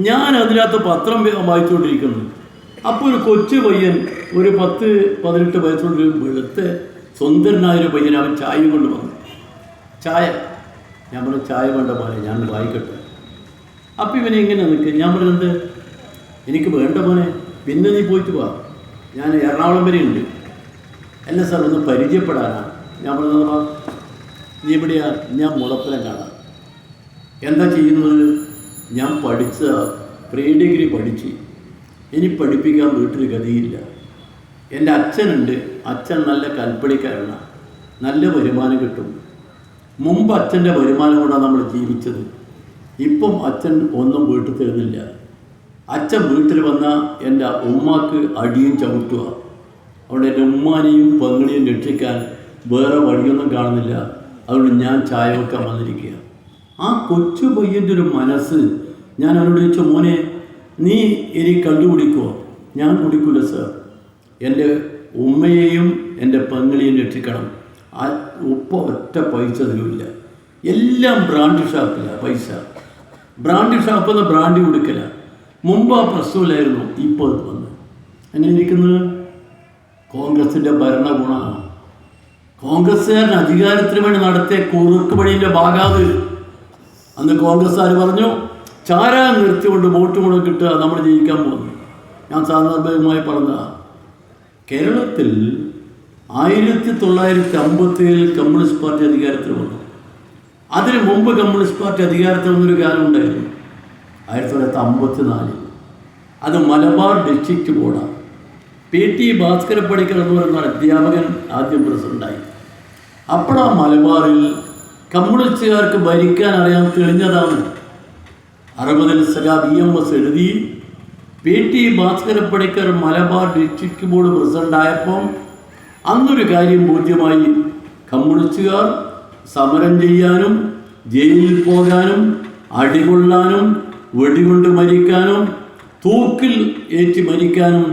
ഞാൻ അതിനകത്ത് പത്രം വായിച്ചുകൊണ്ടിരിക്കുന്നു. അപ്പോൾ ഒരു കൊച്ചു പയ്യൻ, ഒരു 10-18 വയസ്സുള്ള വെളുത്ത സുന്ദരനായൊരു പയ്യൻ, അവൻ ചായ കൊണ്ട് വന്നു. ചായ. ഞാൻ പറഞ്ഞു, ചായ വേണ്ട പോലെ, ഞാൻ വായിക്കട്ടെ. അപ്പം ഇവനെ ഇങ്ങനെ നിൽക്കുക. ഞാൻ പറഞ്ഞത്, എനിക്ക് വേണ്ട മോനെ, പിന്നെ നീ പോയിട്ട് വാ, ഞാൻ എറണാകുളം വരെ ഉണ്ട്. അല്ല സാർ, ഒന്ന് പരിചയപ്പെടാനാണ്. ഞാൻ പറഞ്ഞത്, നീ എവിടെയാ? ഞാൻ മുളപ്പലം കാണാം. എന്താ ചെയ്യുന്നത്? ഞാൻ പഠിച്ച പ്രീ ഡിഗ്രി പഠിച്ച് ഇനി പഠിപ്പിക്കാൻ വീട്ടിൽ ഗതിയില്ല. എൻ്റെ അച്ഛനുണ്ട്. അച്ഛൻ നല്ല കൽപ്പണിക്കാരനാണ്. നല്ല വരുമാനം കിട്ടും. മുമ്പ് അച്ഛൻ്റെ വരുമാനം കൊണ്ടാണ് നമ്മൾ ജീവിച്ചത്. ഇപ്പം അച്ഛൻ ഒന്നും വീട്ടിൽ തരുന്നില്ല. അച്ഛൻ വീട്ടിൽ വന്നാൽ എൻ്റെ ഉമ്മാക്ക് അടിയും ചവിട്ടുക. അവിടെ എൻ്റെ ഉമ്മാനെയും പെങ്ങളെയും രക്ഷിക്കാൻ വേറെ വഴിയൊന്നും കാണുന്നില്ല. അതുകൊണ്ട് ഞാൻ ചായ വെക്കാൻ വന്നിരിക്കുക. ആ കൊച്ചു പയ്യൻ്റെ ഒരു മനസ്സ്. ഞാൻ അവനോട് ചോദിച്ചു, മോനെ നീ ഇനി കണ്ടുപിടിക്കുമോ? ഞാൻ കുടിക്കില്ല സാർ. എൻ്റെ ഉമ്മയെയും എൻ്റെ പെങ്ങളെയും രക്ഷിക്കണം. ആ ഉപ്പ ഒറ്റ പൈസ തരില്ല. എല്ലാം ബ്രാൻഡ് ഷാപ്പില്ല പൈസ. ബ്രാൻഡ് ഷാപ്പിൽ നിന്ന് ബ്രാൻഡ് കൊടുക്കില്ല. മുമ്പ് ആ പ്രശ്നമില്ലായിരുന്നു. ഇപ്പോൾ അത് വന്ന് അങ്ങനെ ഇരിക്കുന്നത് കോൺഗ്രസിൻ്റെ ഭരണഗുണമാണ്. കോൺഗ്രസ്സുകാരൻ അധികാരത്തിന് വേണ്ടി നടത്തിയ കുറുക്ക് പണിയുടെ ഭാഗാത്. അന്ന് കോൺഗ്രസ്സുകാർ പറഞ്ഞു, ചാരാൻ നിർത്തിക്കൊണ്ട് വോട്ട് മുഴുവൻ കിട്ടുക, നമ്മൾ ജയിക്കാൻ പോകുന്നു. ഞാൻ സാന്ദർഭികമായി പറഞ്ഞതാണ്. കേരളത്തിൽ 1957 കമ്മ്യൂണിസ്റ്റ് പാർട്ടി അധികാരത്തിൽ വന്നു. അതിന് മുമ്പ് കമ്മ്യൂണിസ്റ്റ് പാർട്ടി അധികാരത്തിൽ വന്നൊരു കാലം ഉണ്ടായിരുന്നു, 1954. അത് മലബാർ ഡിസ്ട്രിക്റ്റ് ബോർഡാണ്. PT ഭാസ്കര പണിക്കർ എന്ന് പറയുന്ന അധ്യാപകൻ ആദ്യം പ്രസിഡൻ്റായി. അപ്പോഴാ മലബാറിൽ കമ്മ്യൂണിസ്റ്റുകാർക്ക് ഭരിക്കാൻ അറിയാൻ തെളിഞ്ഞതാണ്. 60 സഖാ VMS എഴുതി. PT Bhaskara Panicker Malabar district board പ്രസിഡൻ്റായപ്പം അന്നൊരു കാര്യം ബോധ്യമായി. കമ്മ്യൂണിസ്റ്റുകാർ സമരം ചെയ്യാനും ജയിലിൽ പോകാനും അടികൊള്ളാനും വെടികൊണ്ട് മരിക്കാനും തൂക്കിൽ ഏറ്റി മരിക്കാനും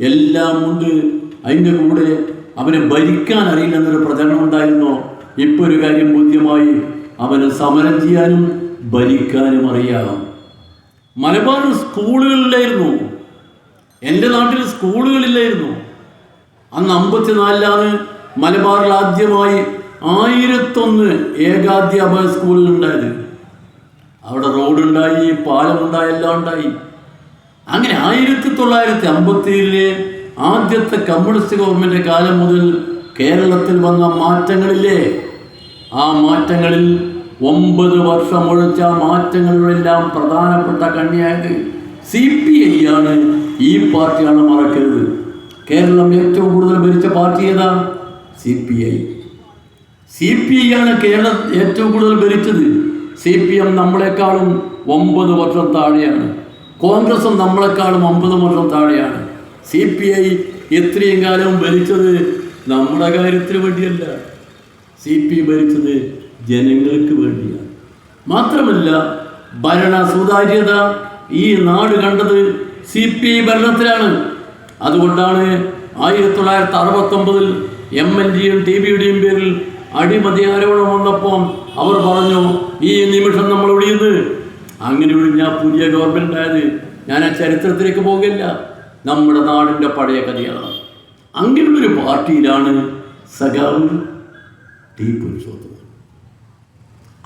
എല്ലാം ഉണ്ട്. അതിൻ്റെ കൂടെ അവനെ ഭരിക്കാൻ അറിയില്ലെന്നൊരു പ്രചരണം ഉണ്ടായിരുന്നു. ഇപ്പോൾ ഒരു കാര്യം ബോധ്യമായി, അവന് സമരം ചെയ്യാനും ഭരിക്കാനും അറിയാം. മലബാറിൽ സ്കൂളുകളില്ലായിരുന്നു. എൻ്റെ നാട്ടിൽ സ്കൂളുകളില്ലായിരുന്നു. അന്ന് 54 മലബാറിൽ ആദ്യമായി 1001 ഏകാധ്യാപക സ്കൂളുകൾ ഉണ്ടായത്. അവിടെ റോഡുണ്ടായി, പാലമുണ്ടായി, എല്ലാം ഉണ്ടായി. അങ്ങനെ 1957 ആദ്യത്തെ കമ്മ്യൂണിസ്റ്റ് ഗവൺമെൻറ് കാലം മുതൽ കേരളത്തിൽ വന്ന മാറ്റങ്ങളില്ലേ, ആ മാറ്റങ്ങളിൽ 9 വർഷം ഒഴിച്ച മാറ്റങ്ങളിലെല്ലാം പ്രധാനപ്പെട്ട കണ്ണിയായത് CPI ആണ്. ഈ പാർട്ടിയാണ്, മറക്കരുത്. കേരളം ഏറ്റവും കൂടുതൽ ഭരിച്ച പാർട്ടി ഏതാ? CPI. CPI ആണ് കേരളം ഏറ്റവും കൂടുതൽ ഭരിച്ചത്. CPM നമ്മളെക്കാളും 9 വർഷം താഴെയാണ്. കോൺഗ്രസും നമ്മളെക്കാളും 9 വർഷം താഴെയാണ്. CPI ഇത്രയും കാലം ഭരിച്ചത് നമ്മുടെ കാര്യത്തിന് വേണ്ടിയല്ല. CPI ഭരിച്ചത് ജനങ്ങൾക്ക് വേണ്ടിയാണ്. മാത്രമല്ല, ഭരണ സുതാര്യത ഈ നാട് കണ്ടത് CPI ഭരണത്തിലാണ്. അതുകൊണ്ടാണ് 1969 MLG-യും TBയുടെയും പേരിൽ അടിമതി ആരോപണം വന്നപ്പോൾ അവർ പറഞ്ഞു, ഈ നിമിഷം നമ്മൾ ഒഴിയുന്നത്. അങ്ങനെ ഒഴിഞ്ഞാൽ പുതിയ ഗവൺമെൻറ് ആയത്. ഞാൻ ആ ചരിത്രത്തിലേക്ക് പോകില്ല, നമ്മുടെ നാടിൻ്റെ പഴയ കഥയാണ്. അങ്ങനെയുള്ളൊരു പാർട്ടിയിലാണ് സഖാവ് ടി പുരുഷോത്തമൻ.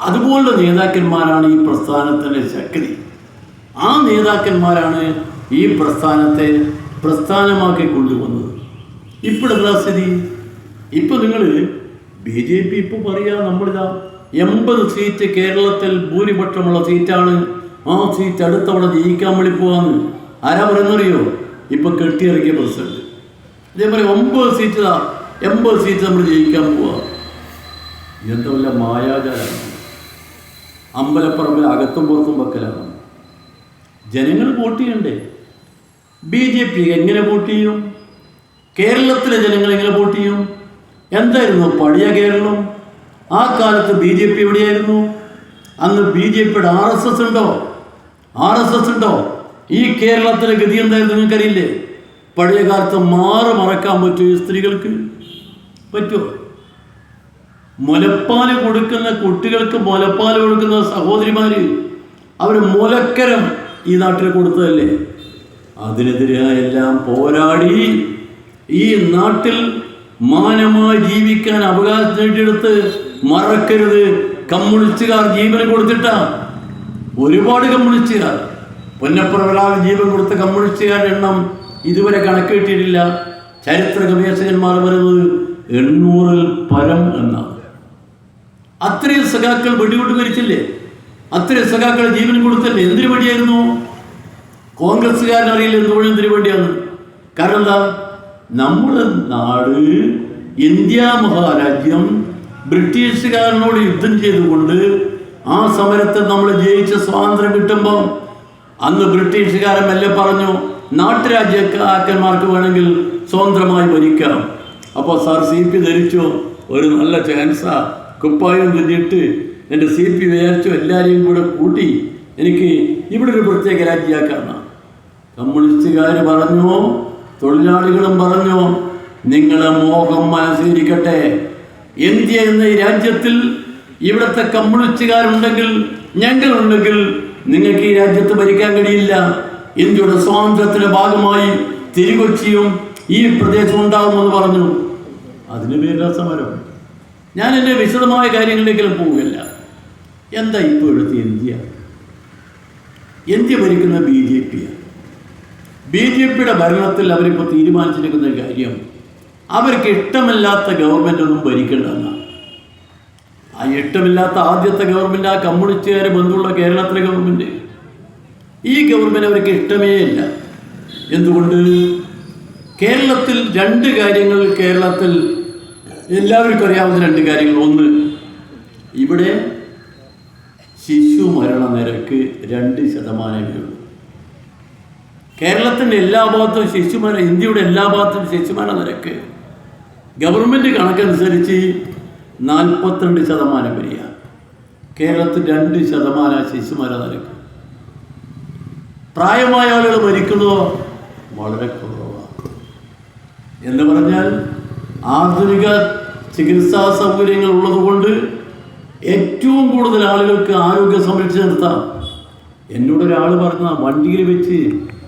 അതുപോലുള്ള നേതാക്കന്മാരാണ് ഈ പ്രസ്ഥാനത്തിൻ്റെ ശക്തി. ആ നേതാക്കന്മാരാണ് ഈ പ്രസ്ഥാനത്തെ പ്രസ്ഥാനമാക്കി കൊണ്ടുവന്നത്. ഇപ്പോഴെന്താ സ്ഥിതി? ഇപ്പോൾ നിങ്ങൾ BJP ഇപ്പോൾ പറയുക, നമ്മളിതാ 80 സീറ്റ് കേരളത്തിൽ ഭൂരിപക്ഷമുള്ള സീറ്റാണ്. ആ സീറ്റ് അടുത്തവണ ജയിക്കാൻ വേണ്ടി പോവാന്ന് ആരാ പറയുന്നറിയോ? ഇപ്പോൾ കെട്ടിയിറക്കിയ പ്രസിഡന്റ്. അതേപോലെ 9 സീറ്റ് 80 സീറ്റ് നമ്മൾ ജയിക്കാൻ പോവുക. ഇതെന്താ വല്ല മായാജാലാണ്? അമ്പലപ്പറമ്പിൽ അകത്തും പുറത്തും വെക്കലാണ്. ജനങ്ങൾ വോട്ട് ചെയ്യണ്ടേ? BJP എങ്ങനെ വോട്ട് ചെയ്യും? കേരളത്തിലെ ജനങ്ങൾ എങ്ങനെ വോട്ട് ചെയ്യും? എന്തായിരുന്നു പഴയ കേരളം? ആ കാലത്ത് BJP എവിടെയായിരുന്നു? അന്ന് BJPയുടെ RSS ഉണ്ടോ? ഈ കേരളത്തിലെ ഗതി എന്തായിരുന്നു നിങ്ങൾക്കറിയില്ലേ? പഴയ കാലത്ത് മറക്കാൻ പറ്റുമോ? ഈ സ്ത്രീകൾക്ക് പറ്റുമോ? മുലപ്പാൽ കൊടുക്കുന്ന കുട്ടികൾക്ക് മുലപ്പാൽ കൊടുക്കുന്ന സഹോദരിമാര് അവർ മുലക്കരം ഈ നാട്ടിൽ കൊടുത്തതല്ലേ? അതിനെതിരെ എല്ലാം പോരാടി ഈ നാട്ടിൽ മാനമായി ജീവിക്കാൻ അവകാശം നേടിയെടുത്ത് മറക്കരുത്. കമ്മ്യൂണിസ്റ്റുകാർ ജീവൻ കൊടുത്തിട്ടാ, ഒരുപാട് കമ്മ്യൂണിസ്റ്റുകാർ, പൊന്നപ്പുറവലാൽ ജീവൻ കൊടുത്ത കമ്മ്യൂണിസ്റ്റുകാരുടെ എണ്ണം ഇതുവരെ കണക്ക് കിട്ടിയിട്ടില്ല. ചരിത്ര ഗവേഷകന്മാർ പറയുന്നത് 800-ൽ പരം എന്നാണ്. അത്രയും സഖാക്കൾ വെടികൊണ്ട് മരിച്ചില്ലേ? അത്രയും സഖാക്കൾ ജീവൻ കൊടുത്തല്ലേ? എന്തിനു വേണ്ടിയായിരുന്നു? കോൺഗ്രസ്സുകാരൻ അറിയില്ല എന്തിനു വേണ്ടിയാണ്. കാരണം എന്താ? നമ്മുടെ നാട്, ഇന്ത്യ മഹാരാജ്യം ബ്രിട്ടീഷുകാരനോട് യുദ്ധം ചെയ്തുകൊണ്ട് ആ സമരത്തിൽ നമ്മൾ ജയിച്ച് സ്വാതന്ത്ര്യം കിട്ടുമ്പം അന്ന് ബ്രിട്ടീഷുകാരൻ മെല്ലെ പറഞ്ഞു, നാട്ടുരാജ്യക്കാക്കന്മാർക്ക് വേണമെങ്കിൽ സ്വതന്ത്രമായി ഭരിക്കാം. അപ്പോൾ സാർ CP ധരിച്ചു, ഒരു നല്ല ചാൻസാ, കുപ്പായം തിന്നിട്ട് എൻ്റെ CP വിചാരിച്ചു എല്ലാവരെയും കൂടെ കൂട്ടി എനിക്ക് ഇവിടെ ഒരു പ്രത്യേക രാജ്യമാക്കാമെന്നാണ്. കമ്മ്യൂണിസ്റ്റുകാർ പറഞ്ഞു, തൊഴിലാളികളും പറഞ്ഞു, നിങ്ങളെ മോഹം മനസ്സിരിക്കട്ടെ, ഇന്ത്യ എന്ന ഈ രാജ്യത്തിൽ ഇവിടുത്തെ കമ്മ്യൂണിസ്റ്റുകാരുണ്ടെങ്കിൽ, ഞങ്ങളുണ്ടെങ്കിൽ നിങ്ങൾക്ക് ഈ രാജ്യത്ത് ഭരിക്കാൻ കഴിയില്ല. ഇന്ത്യയുടെ സ്വാതന്ത്ര്യത്തിന്റെ ഭാഗമായി തിരുകൊച്ചിയും ഈ പ്രദേശം ഉണ്ടാകുമെന്ന് പറഞ്ഞു. അതിന് പേരില്ല സമരം. ഞാൻ എൻ്റെ വിശദമായ കാര്യങ്ങളിലേക്കെല്ലാം പോവുകയല്ല. എന്താ ഇപ്പോഴത്തെ ഇന്ത്യ ഭരിക്കുന്ന BJP-യാണ്. BJP-യുടെ ഭരണത്തിൽ അവരിപ്പോൾ തീരുമാനിച്ചിരിക്കുന്ന കാര്യം, അവർക്ക് ഇഷ്ടമില്ലാത്ത ഗവൺമെൻറ് ഒന്നും ഭരിക്കേണ്ടെന്നാണ്. ആ ഇഷ്ടമില്ലാത്ത ആദ്യത്തെ ഗവൺമെൻറ് ആ കമ്മ്യൂണിസ്റ്റുകാരെ ബന്ധമുള്ള കേരളത്തിലെ ഗവൺമെൻറ്. ഈ ഗവൺമെൻറ് അവർക്ക് ഇഷ്ടമേ ഇല്ല. എന്തുകൊണ്ട്? കേരളത്തിൽ 2 കാര്യങ്ങൾ, കേരളത്തിൽ എല്ലാവർക്കും അറിയാവുന്ന 2 കാര്യങ്ങൾ. ഒന്ന്, ഇവിടെ ശിശു മരണ നിരക്ക് 2%. കേരളത്തിൻ്റെ എല്ലാ ഭാഗത്തും ഇന്ത്യയുടെ എല്ലാ ഭാഗത്തും ശിശുമരണ നിരക്ക് ഗവൺമെൻറ് കണക്കനുസരിച്ച് 42% വരിക. കേരളത്തിൽ 2% ശിശുമരണ നിരക്ക്. പ്രായമായ ആളുകൾ മരിക്കുന്നതോ വളരെ കുറവാണ്. എന്ന് പറഞ്ഞാൽ ആധുനിക ചികിത്സാ സൗകര്യങ്ങൾ ഉള്ളതുകൊണ്ട് ഏറ്റവും കൂടുതൽ ആളുകൾക്ക് ആരോഗ്യം സംരക്ഷിച്ച് നിർത്താം. എന്നോടൊരാൾ പറഞ്ഞ വണ്ടിയിൽ വെച്ച്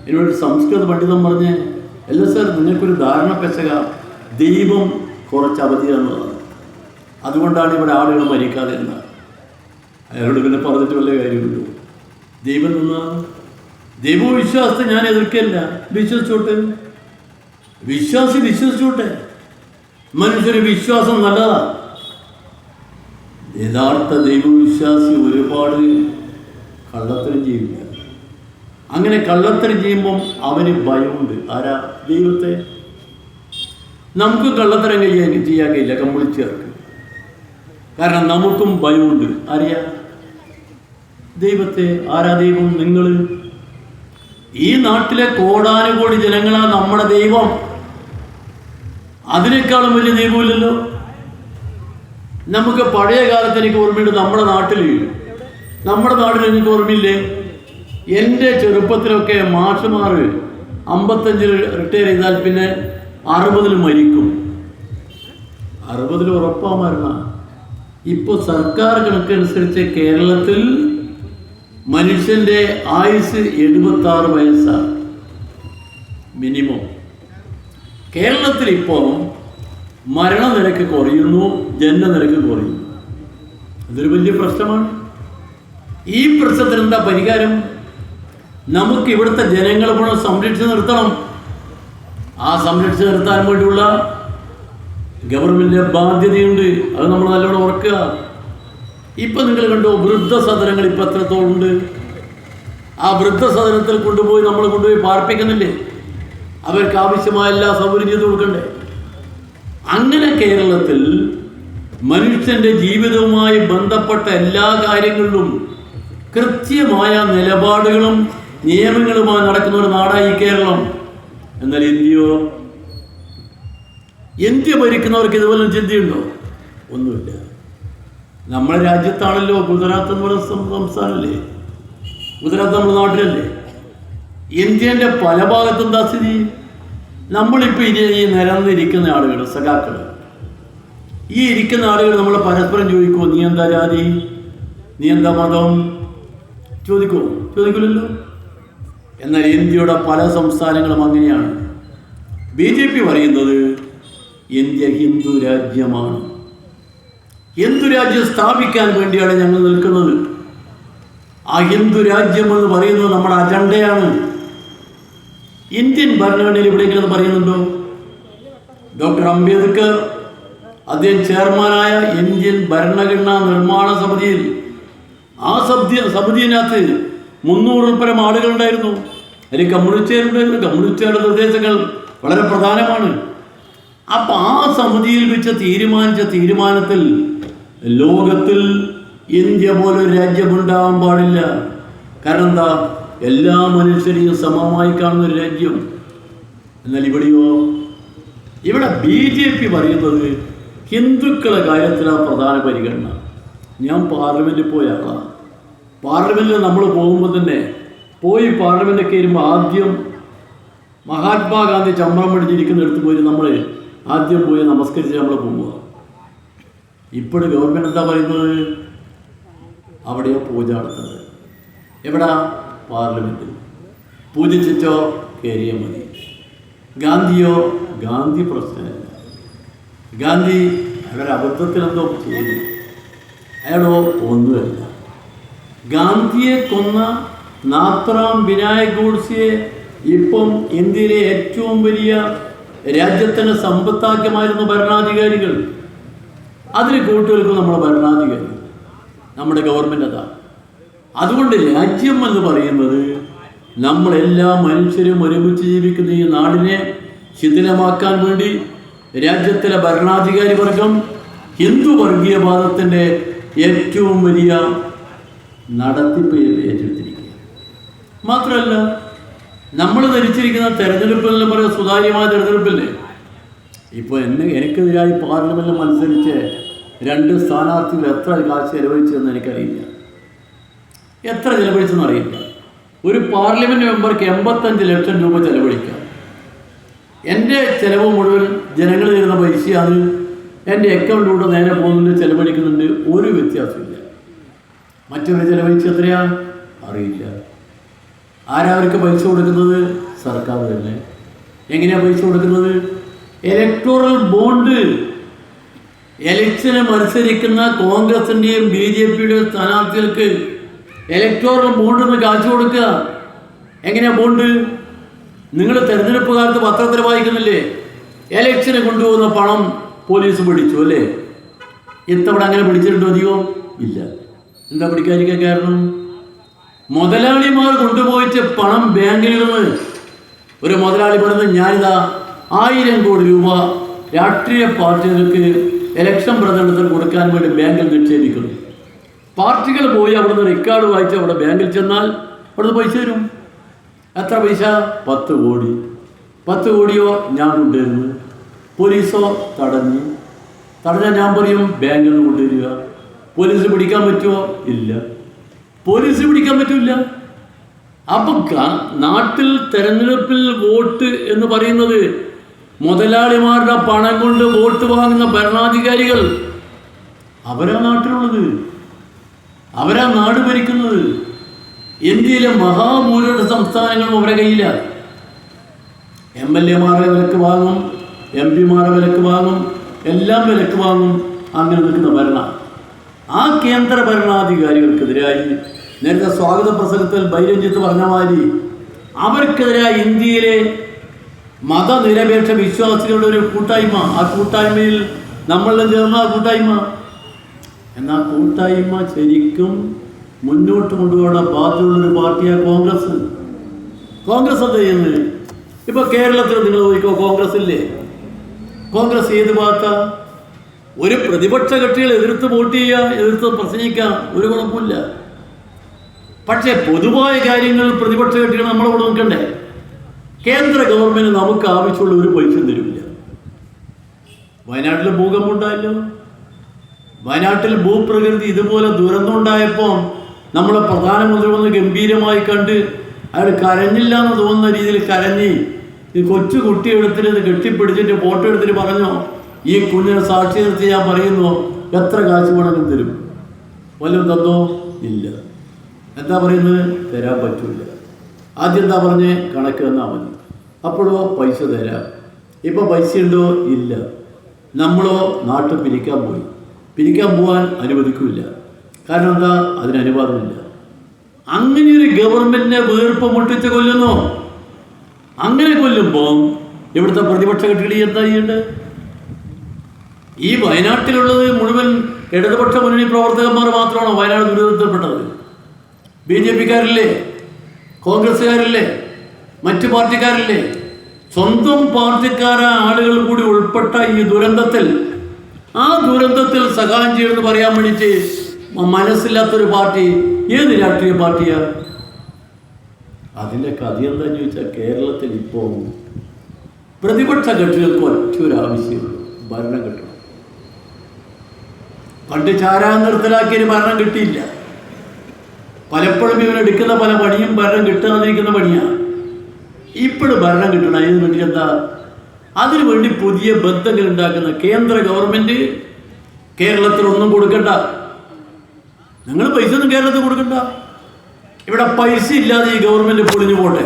എന്നോട് സംസ്കൃത പണ്ഡിതം പറഞ്ഞ്, അല്ല സാർ, നിങ്ങൾക്കൊരു ധാരണ പെശക, ദൈവം കുറച്ച് അവധിയാണെന്നതാണ്, അതുകൊണ്ടാണ് ഇവിടെ ആളുകൾ മരിക്കാതെ എന്നാണ്. അയാളോട് പിന്നെ പറഞ്ഞിട്ട് വല്ല കാര്യമുള്ളൂ. ദൈവം നിന്നാണ്. ദൈവവിശ്വാസത്തെ ഞാൻ എതിർക്കല്ല, വിശ്വസിച്ചോട്ടെ, വിശ്വസിച്ചോട്ടെ. മനുഷ്യന് വിശ്വാസം നല്ലതാണ്. യഥാർത്ഥ ദൈവവിശ്വാസി ഒരുപാട് കള്ളത്തരം ചെയ്യില്ല. അങ്ങനെ കള്ളത്തരം ചെയ്യുമ്പം അവന് ഭയമുണ്ട്. ആരാ? ദൈവത്തെ. നമുക്ക് കള്ളത്തരം ചെയ്യാൻ കഴിയില്ല കമ്മ്യൂണിസ്റ്റുകാർക്ക്. കാരണം നമുക്കും ഭയമുണ്ട്. അറിയാ? ദൈവത്തെ. ആരാ ദൈവം? നിങ്ങൾ. ഈ നാട്ടിലെ കോടാനുകോടി ജനങ്ങളാ നമ്മുടെ ദൈവം. അതിനേക്കാളും വലിയ ദൈവമില്ലല്ലോ. നമുക്ക് പഴയ കാലത്ത് എനിക്ക് ഓർമ്മയുണ്ട്, നമ്മുടെ നാട്ടിൽ എനിക്ക് ഓർമ്മയില്ലേ, എൻ്റെ ചെറുപ്പത്തിലൊക്കെ മാഷുമാർ 55 റിട്ടയർ ചെയ്താൽ പിന്നെ 60 മരിക്കും. 60 ഉറപ്പാ മരണം. ഇപ്പോൾ സർക്കാർ കണക്കനുസരിച്ച് കേരളത്തിൽ മനുഷ്യൻ്റെ ആയുസ് 76 വയസ്സാണ് മിനിമം. കേരളത്തിൽ ഇപ്പോൾ മരണനിരക്ക് കുറയുന്നു, ജനനനിരക്ക് കുറയുന്നു. അതൊരു വലിയ പ്രശ്നമാണ്. ഈ പ്രശ്നത്തിന് എന്താ പരിഹാരം? നമുക്ക് ഇവിടുത്തെ ജനങ്ങളെ മുഴുവൻ സംരക്ഷിച്ച് നിർത്തണം. ആ സംരക്ഷിച്ച് നിർത്താൻ വേണ്ടിയുള്ള ഗവൺമെൻറ്റിൻ്റെ ബാധ്യതയുണ്ട്. അത് നമ്മൾ നല്ലോണം ഓർക്കുക. ഇപ്പം നിങ്ങൾ കണ്ടോ, വൃദ്ധസദനങ്ങൾ ഇപ്പം എത്രത്തോളം ഉണ്ട്. ആ വൃദ്ധസദനത്തിൽ നമ്മൾ കൊണ്ടുപോയി പാർപ്പിക്കുന്നില്ലേ? അവർക്ക് ആവശ്യമായ എല്ലാ സൗകര്യം ചെയ്തു കൊടുക്കണ്ടേ? അങ്ങനെ കേരളത്തിൽ മനുഷ്യൻ്റെ ജീവിതവുമായി ബന്ധപ്പെട്ട എല്ലാ കാര്യങ്ങളിലും കൃത്യമായ നിലപാടുകളും നിയമങ്ങളുമായി നടക്കുന്ന ഒരു നാടായി കേരളം. എന്നാൽ ഇന്ത്യ ഭരിക്കുന്നവർക്ക് ഇതുപോലെ ചിന്തയുണ്ടോ? ഒന്നുമില്ല. നമ്മുടെ രാജ്യത്താണല്ലോ ഗുജറാത്ത് എന്ന് പറയുന്ന സംസ്ഥാനമല്ലേ, ഗുജറാത്ത് നമ്മുടെ നാട്ടിലല്ലേ. ഇന്ത്യൻ്റെ പല ഭാഗത്തും എന്താ സ്ഥിതി? നമ്മളിപ്പോൾ ഈ നിരന്നിരിക്കുന്ന ആളുകൾ, സഖാക്കൾ, ഈ ഇരിക്കുന്ന ആളുകൾ നമ്മൾ പരസ്പരം ചോദിക്കുമോ, നീ എന്താ ജാതി, നീ എന്താ മതം? ചോദിക്കില്ലല്ലോ. എന്നാൽ ഇന്ത്യയുടെ പല സംസ്ഥാനങ്ങളും അങ്ങനെയാണ്. BJP പറയുന്നത് ഇന്ത്യ ഹിന്ദു രാജ്യമാണ്, ഹിന്ദു രാജ്യം സ്ഥാപിക്കാൻ വേണ്ടിയാണ് ഞങ്ങൾ നിൽക്കുന്നത്. ആ ഹിന്ദു രാജ്യം എന്ന് പറയുന്നത് നമ്മുടെ അജണ്ടയാണ്. ഇന്ത്യൻ ഭരണഘടനയിൽ എവിടെയെങ്കിലും പറയുന്നുണ്ടോ? ഡോക്ടർ അംബേദ്കർ അദ്ദേഹം ചെയർമാനായ ഇന്ത്യൻ ഭരണഘടനാ നിർമ്മാണ സമിതിയിൽ, ആ സമിതിയിനകത്ത് 300 പരം ആളുകളുണ്ടായിരുന്നു. അതിൽ കമ്മ്യൂണിസ്റ്റുകാരുണ്ടായിരുന്നു. കമ്മ്യൂണിസ്റ്റുകാരുടെ നിർദ്ദേശങ്ങൾ വളരെ പ്രധാനമാണ്. അപ്പം ആ സമിതിയിൽ വെച്ച് തീരുമാനിച്ച തീരുമാനത്തിൽ ലോകത്തിൽ ഇന്ത്യ പോലൊരു രാജ്യമുണ്ടാകാൻ പാടില്ല. കാരണം എന്താ? എല്ലാ മനുഷ്യരെയും സമമായി കാണുന്ന ഒരു രാജ്യം. എന്നാൽ ഇവിടെ BJP പറയുന്നത് ഹിന്ദുക്കളെ കാര്യത്തിലാണ് പ്രധാന പരിഗണന. ഞാൻ പാർലമെൻറ്റിൽ പോയ ആളാണ്. പാർലമെൻറ്റിൽ നമ്മൾ പോകുമ്പോൾ തന്നെ പാർലമെൻറ്റിൽ കയറുമ്പോൾ ആദ്യം മഹാത്മാഗാന്ധി ചമ്രം പിടിച്ചിരിക്കുന്നിടത്ത് പോയി നമ്മൾ ആദ്യം പോയി നമസ്കരിച്ച് നമ്മൾ പോവുക. ഇപ്പോഴും ഗവൺമെൻറ് എന്താ പറയുന്നത്? അവിടെയോ പൂജ നടത്തുന്നത്. എവിടാ? പാർലമെൻറ്റിൽ. പൂജിച്ചിട്ടോ കയറിയാൽ മതി. ഗാന്ധി പ്രശ്നമില്ല. ഗാന്ധി അയാളുടെ അബദ്ധത്തിലെന്തോ ചെയ്തു, അയാളോ ഒന്നുമല്ല. ഗാന്ധിയെ കൊന്ന നാഥറാം വിനായക് ഗോഡ്സെയെ ഇപ്പം ഇന്ത്യയിലെ ഏറ്റവും വലിയ രാജ്യത്തിന് സമ്പത്താക്കിയമായിരുന്നു ഭരണാധികാരികൾ. അതിന് കൂട്ടുകൾക്കും നമ്മുടെ ഭരണാധികാരി, നമ്മുടെ ഗവൺമെൻറ് അതാ. അതുകൊണ്ട് രാജ്യം എന്ന് പറയുന്നത് നമ്മളെല്ലാ മനുഷ്യരും ഒരുമിച്ച് ജീവിക്കുന്ന ഈ നാടിനെ ശിഥിലമാക്കാൻ വേണ്ടി രാജ്യത്തിലെ ഭരണാധികാരി വർഗം ഹിന്ദു വർഗീയവാദത്തിൻ്റെ ഏറ്റവും വലിയ നടത്തിപ്പ് ഏറ്റെടുത്തിരിക്കുക. മാത്രമല്ല, നമ്മൾ ധരിച്ചിരിക്കുന്ന തെരഞ്ഞെടുപ്പെന്ന് പറയുന്ന സുതാര്യമായ തെരഞ്ഞെടുപ്പല്ലേ. ഇപ്പോൾ എനിക്കെതിരായി പാർലമെൻറ്റിൽ മത്സരിച്ച് 2 സ്ഥാനാർത്ഥികൾ എത്ര കാശ് ചെലവഴിച്ചതെന്ന് എനിക്കറിയില്ല. എത്ര ചെലവഴിച്ചെന്ന് അറിയില്ല. ഒരു പാർലമെൻറ്റ് മെമ്പർക്ക് 85 ലക്ഷം രൂപ ചെലവഴിക്കാം. എൻ്റെ ചിലവ് മുഴുവൻ ജനങ്ങൾ തരുന്ന പൈസയാണ് എൻ്റെ അക്കൗണ്ടിലൂടെ നേരെ പോകുന്നുണ്ട്, ചെലവഴിക്കുന്നുണ്ട്. ഒരു വ്യത്യാസമില്ല. മറ്റൊരു ചെലവഴിച്ച് എത്രയാണ് അറിയില്ല. ആരവർക്ക് പൈസ കൊടുക്കുന്നത്? സർക്കാർ തന്നെ. എങ്ങനെയാണ് പൈസ കൊടുക്കുന്നത്? Electoral bond. എലക്ഷന് മത്സരിക്കുന്ന കോൺഗ്രസിൻ്റെയും BJPയുടെയും സ്ഥാനാർത്ഥികൾക്ക് ഇലക്ടോറൽ ബോണ്ട് എന്ന് കാശ് കൊടുക്കുക. എങ്ങനെയാണ് ബോണ്ട്? നിങ്ങൾ തെരഞ്ഞെടുപ്പ് കാലത്ത് പത്രത്തിൽ വായിക്കുന്നില്ലേ? എലക്ഷന് കൊണ്ടുപോകുന്ന പണം പോലീസ് പിടിച്ചു അല്ലേ? ഇത്തവണ അങ്ങനെ പിടിച്ചിട്ടുണ്ടോ? അധികം ഇല്ല. എന്താ പിടിക്കാതിരിക്കാൻ കാരണം? മുതലാളിമാർ കൊണ്ടുപോയിട്ട് പണം ബാങ്കിൽ നിന്ന് ഒരു മുതലാളി പറയുന്നത്, ഞാനിതാ 1000 കോടി രൂപ രാഷ്ട്രീയ പാർട്ടികൾക്ക് ഇലക്ഷൻ പ്രചരണത്തിന് കൊടുക്കാൻ വേണ്ടി ബാങ്കിൽ നിക്ഷേപിക്കുന്നു. പാർട്ടികൾ പോയി അവിടുന്ന് റെക്കോർഡ് വായിച്ച് അവിടെ ബാങ്കിൽ ചെന്നാൽ അവിടുന്ന് പൈസ തരും. എത്ര പൈസ? 10 കോടി. 10 കോടിയോ ഞാൻ കൊണ്ടുവരുന്നു. പോലീസോ തടഞ്ഞാൽ ഞാൻ പറയും ബാങ്കിൽ നിന്ന് കൊണ്ടുവരിക. പോലീസ് പിടിക്കാൻ പറ്റുമോ? ഇല്ല, പോലീസ് പിടിക്കാൻ പറ്റില്ല. അപ്പം നാട്ടിൽ തെരഞ്ഞെടുപ്പിൽ വോട്ട് എന്ന് പറയുന്നത് മുതലാളിമാരുടെ പണം കൊണ്ട് വോട്ട് വാങ്ങുന്ന ഭരണാധികാരികൾ, അവരാ നാട്ടിലുള്ളത്, അവരാ നാട് ഭരിക്കുന്നത്. ഇന്ത്യയിലെ മഹാഭൂരിപക്ഷ സംസ്ഥാനങ്ങളും അവരുടെ കയ്യിലാണ്. MLA-മാരുടെ വിലക്ക് വാങ്ങും, MP-മാരുടെ വിലക്ക് വാങ്ങും, എല്ലാം വിലക്ക് വാങ്ങും. അങ്ങനെ നിൽക്കുന്ന ഭരണം. ആ കേന്ദ്ര ഭരണാധികാരികൾക്കെതിരായി നേരത്തെ സ്വാഗത പ്രസംഗത്തിൽ ബൈരഞ്ജിത്ത് പറഞ്ഞ മാതിരി അവർക്കെതിരായി ഇന്ത്യയിലെ മതനിരപേക്ഷ വിശ്വാസികളുടെ ഒരു കൂട്ടായ്മ, ആ കൂട്ടായ്മയിൽ നമ്മളെല്ലാം ചേർന്ന ആ കൂട്ടായ്മ, എന്നാൽ കൂട്ടായ്മ ശരിക്കും മുന്നോട്ട് കൊണ്ടുപോകേണ്ട ബാധ്യതയുള്ളൊരു പാർട്ടിയാണ് കോൺഗ്രസ്. കോൺഗ്രസ് എന്താ ചെയ്യുന്നത്? ഇപ്പോൾ കേരളത്തിൽ നിങ്ങൾ നോക്കിക്കോ, കോൺഗ്രസ് ഇല്ലേ? കോൺഗ്രസ് ഏത് ഭാഗത്താ? ഒരു പ്രതിപക്ഷ കക്ഷികൾ എതിർത്ത് വോട്ട് ചെയ്യുക, എതിർത്ത് പ്രസംഗിക്കാം, ഒരു കുഴപ്പമില്ല. പക്ഷേ പൊതുവായ കാര്യങ്ങൾ പ്രതിപക്ഷ കക്ഷികൾ നമ്മളോട് നോക്കണ്ടേ? കേന്ദ്ര ഗവൺമെൻറ് നമുക്ക് ആവശ്യമുള്ള ഒരു പൈസ തരില്ല. വയനാട്ടിൽ ഭൂകമ്പമുണ്ടായല്ലോ. വയനാട്ടിൽ ഭൂപ്രകൃതി ഇതുപോലെ ദുരന്തമുണ്ടായപ്പോൾ നമ്മളെ പ്രധാനമന്ത്രി വന്ന് ഗംഭീരമായി കണ്ട് അയാൾ കരഞ്ഞില്ല എന്ന് തോന്നുന്ന രീതിയിൽ കരഞ്ഞ് ഈ കൊച്ചു കുട്ടിയെടുത്തിട്ട് കെട്ടിപ്പിടിച്ചിട്ട് ഫോട്ടോ എടുത്തിട്ട് പറഞ്ഞോ, ഈ കുഞ്ഞിനെ സാക്ഷി നിർത്തി ഞാൻ പറയുന്നു, എത്ര കാശ് വേണമെങ്കിലും തരും. വല്ലതും തന്നോ? ഇല്ല. എന്താ പറയുന്നത്? തരാൻ പറ്റില്ല. ആദ്യം എന്താ പറഞ്ഞേ? കണക്ക് തന്നാൽ മതി. അപ്പോഴോ പൈസ തരാം. ഇപ്പോൾ പൈസ ഉണ്ടോ? ഇല്ല. നമ്മളോ നാട്ടിൽ പിരിക്കാൻ പോകാൻ അനുവദിക്കില്ല. കാരണം എന്താ? അതിന് അനുവാദമില്ല. അങ്ങനെ ഒരു ഗവൺമെന്റിനെ വീർപ്പ് മുട്ടിച്ച് കൊല്ലുന്നു. അങ്ങനെ കൊല്ലുമ്പോൾ ഇവിടുത്തെ പ്രതിപക്ഷ കക്ഷികൾ എന്താ ചെയ്യേണ്ടത്? ഈ വയനാട്ടിലുള്ളത് മുഴുവൻ ഇടതുപക്ഷ മുന്നണി പ്രവർത്തകന്മാർ മാത്രമാണോ വയനാട് ദുരിതത്തിൽപ്പെട്ടത്? BJP-ക്കാരില്ലേ? കോൺഗ്രസ്സുകാരില്ലേ? മറ്റു പാർട്ടിക്കാരില്ലേ? സ്വന്തം പാർട്ടിക്കാരായ ആളുകൾ കൂടി ഉൾപ്പെട്ട ഈ ദുരന്തത്തിൽ, ആ ദുരന്തത്തിൽ സഹായം ചെയ്യുമെന്ന് പറയാൻ വേണ്ടിയിട്ട് മനസ്സില്ലാത്തൊരു പാർട്ടി ഏത് രാഷ്ട്രീയ പാർട്ടിയാണ്? അതിൻ്റെ കഥ എന്താണെന്ന് ചോദിച്ചാൽ, കേരളത്തിൽ ഇപ്പോൾ പ്രതിപക്ഷ കക്ഷികൾക്ക് ഒറ്റൊരു ആവശ്യമുള്ളൂ, ഭരണം കിട്ടണം. പണ്ട് ചാരാൻ നിർത്തലാക്കിയൊരു ഭരണം കിട്ടിയില്ല. പലപ്പോഴും ഇവരെടുക്കുന്ന പല പണിയും ഭരണം കിട്ടാതിരിക്കുന്ന പണിയാണ്. ഇപ്പോഴും ഭരണം കിട്ടണം. അതിന് വേണ്ടി എന്താ? അതിനു വേണ്ടി പുതിയ ബന്ധങ്ങൾ ഉണ്ടാക്കുന്ന കേന്ദ്ര ഗവൺമെൻറ് കേരളത്തിൽ ഒന്നും കൊടുക്കണ്ട. നിങ്ങൾ പൈസ ഒന്നും കേരളത്തിൽ കൊടുക്കണ്ട. ഇവിടെ പൈസ ഇല്ലാതെ ഈ ഗവൺമെൻറ് പൊളിഞ്ഞു പോട്ടെ,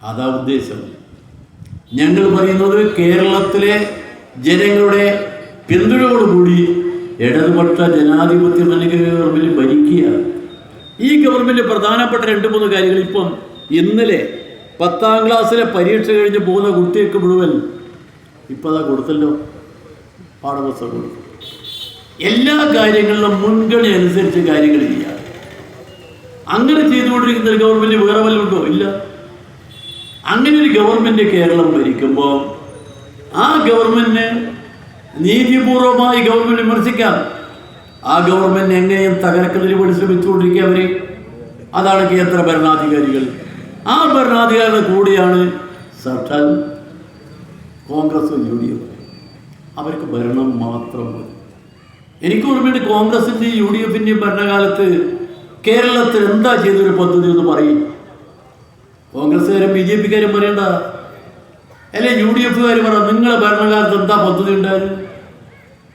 അതാ ഉദ്ദേശം. ഞങ്ങൾ പറയുന്നത് കേരളത്തിലെ ജനങ്ങളുടെ പിന്തുണയോടുകൂടി ഇടതുപക്ഷ ജനാധിപത്യ ഗവൺമെൻറ് ഭരിക്കുക. ഈ ഗവൺമെൻറ് പ്രധാനപ്പെട്ട 2-3 കാര്യങ്ങൾ ഇപ്പം ഇന്നലെ 10ാം ക്ലാസ്സിലെ പരീക്ഷ കഴിഞ്ഞ് പോകുന്ന കുട്ടികൾക്ക് മുഴുവൻ ഇപ്പം അതാ കൊടുത്തല്ലോ, പാഠപുസ്തകം കൊടുത്തു. എല്ലാ കാര്യങ്ങളിലും മുൻഗണന അനുസരിച്ച് കാര്യങ്ങൾ ചെയ്യുക. അങ്ങനെ ചെയ്തുകൊണ്ടിരിക്കുന്ന ഒരു ഗവൺമെൻറ് വേറെ വല്ലതും ഉണ്ടോ? ഇല്ല. അങ്ങനെ ഒരു ഗവൺമെൻറ് കേരളം ഭരിക്കുമ്പോൾ ആ ഗവൺമെൻറ്റിന് നീതിപൂർവമായി ഗവൺമെൻറ് വിമർശിക്കാം. ആ ഗവൺമെൻറ് എങ്ങനെയും തകർക്കുന്നതിന് വേണ്ടി ശ്രമിച്ചുകൊണ്ടിരിക്കുക അവർ. അതാണ് കേന്ദ്ര ഭരണാധികാരികൾ. ആ ഭരണാധികാരികളുടെ കൂടെയാണ് സാക്ഷാൽ കോൺഗ്രസും UDF. അവർക്ക് ഭരണം മാത്രം മതി. എനിക്ക് ഓർമ്മയുണ്ട്, കോൺഗ്രസിൻ്റെയും UDF-ൻ്റെയും ഭരണകാലത്ത് കേരളത്തിൽ എന്താ ചെയ്തൊരു പദ്ധതി എന്ന് പറയും. കോൺഗ്രസ്സുകാരും BJP-ക്കാരും പറയണ്ട, അല്ലെ UDF-കാർ പറ, നിങ്ങളുടെ ഭരണകാലത്ത് എന്താ പദ്ധതി ഉണ്ടായിരുന്നു?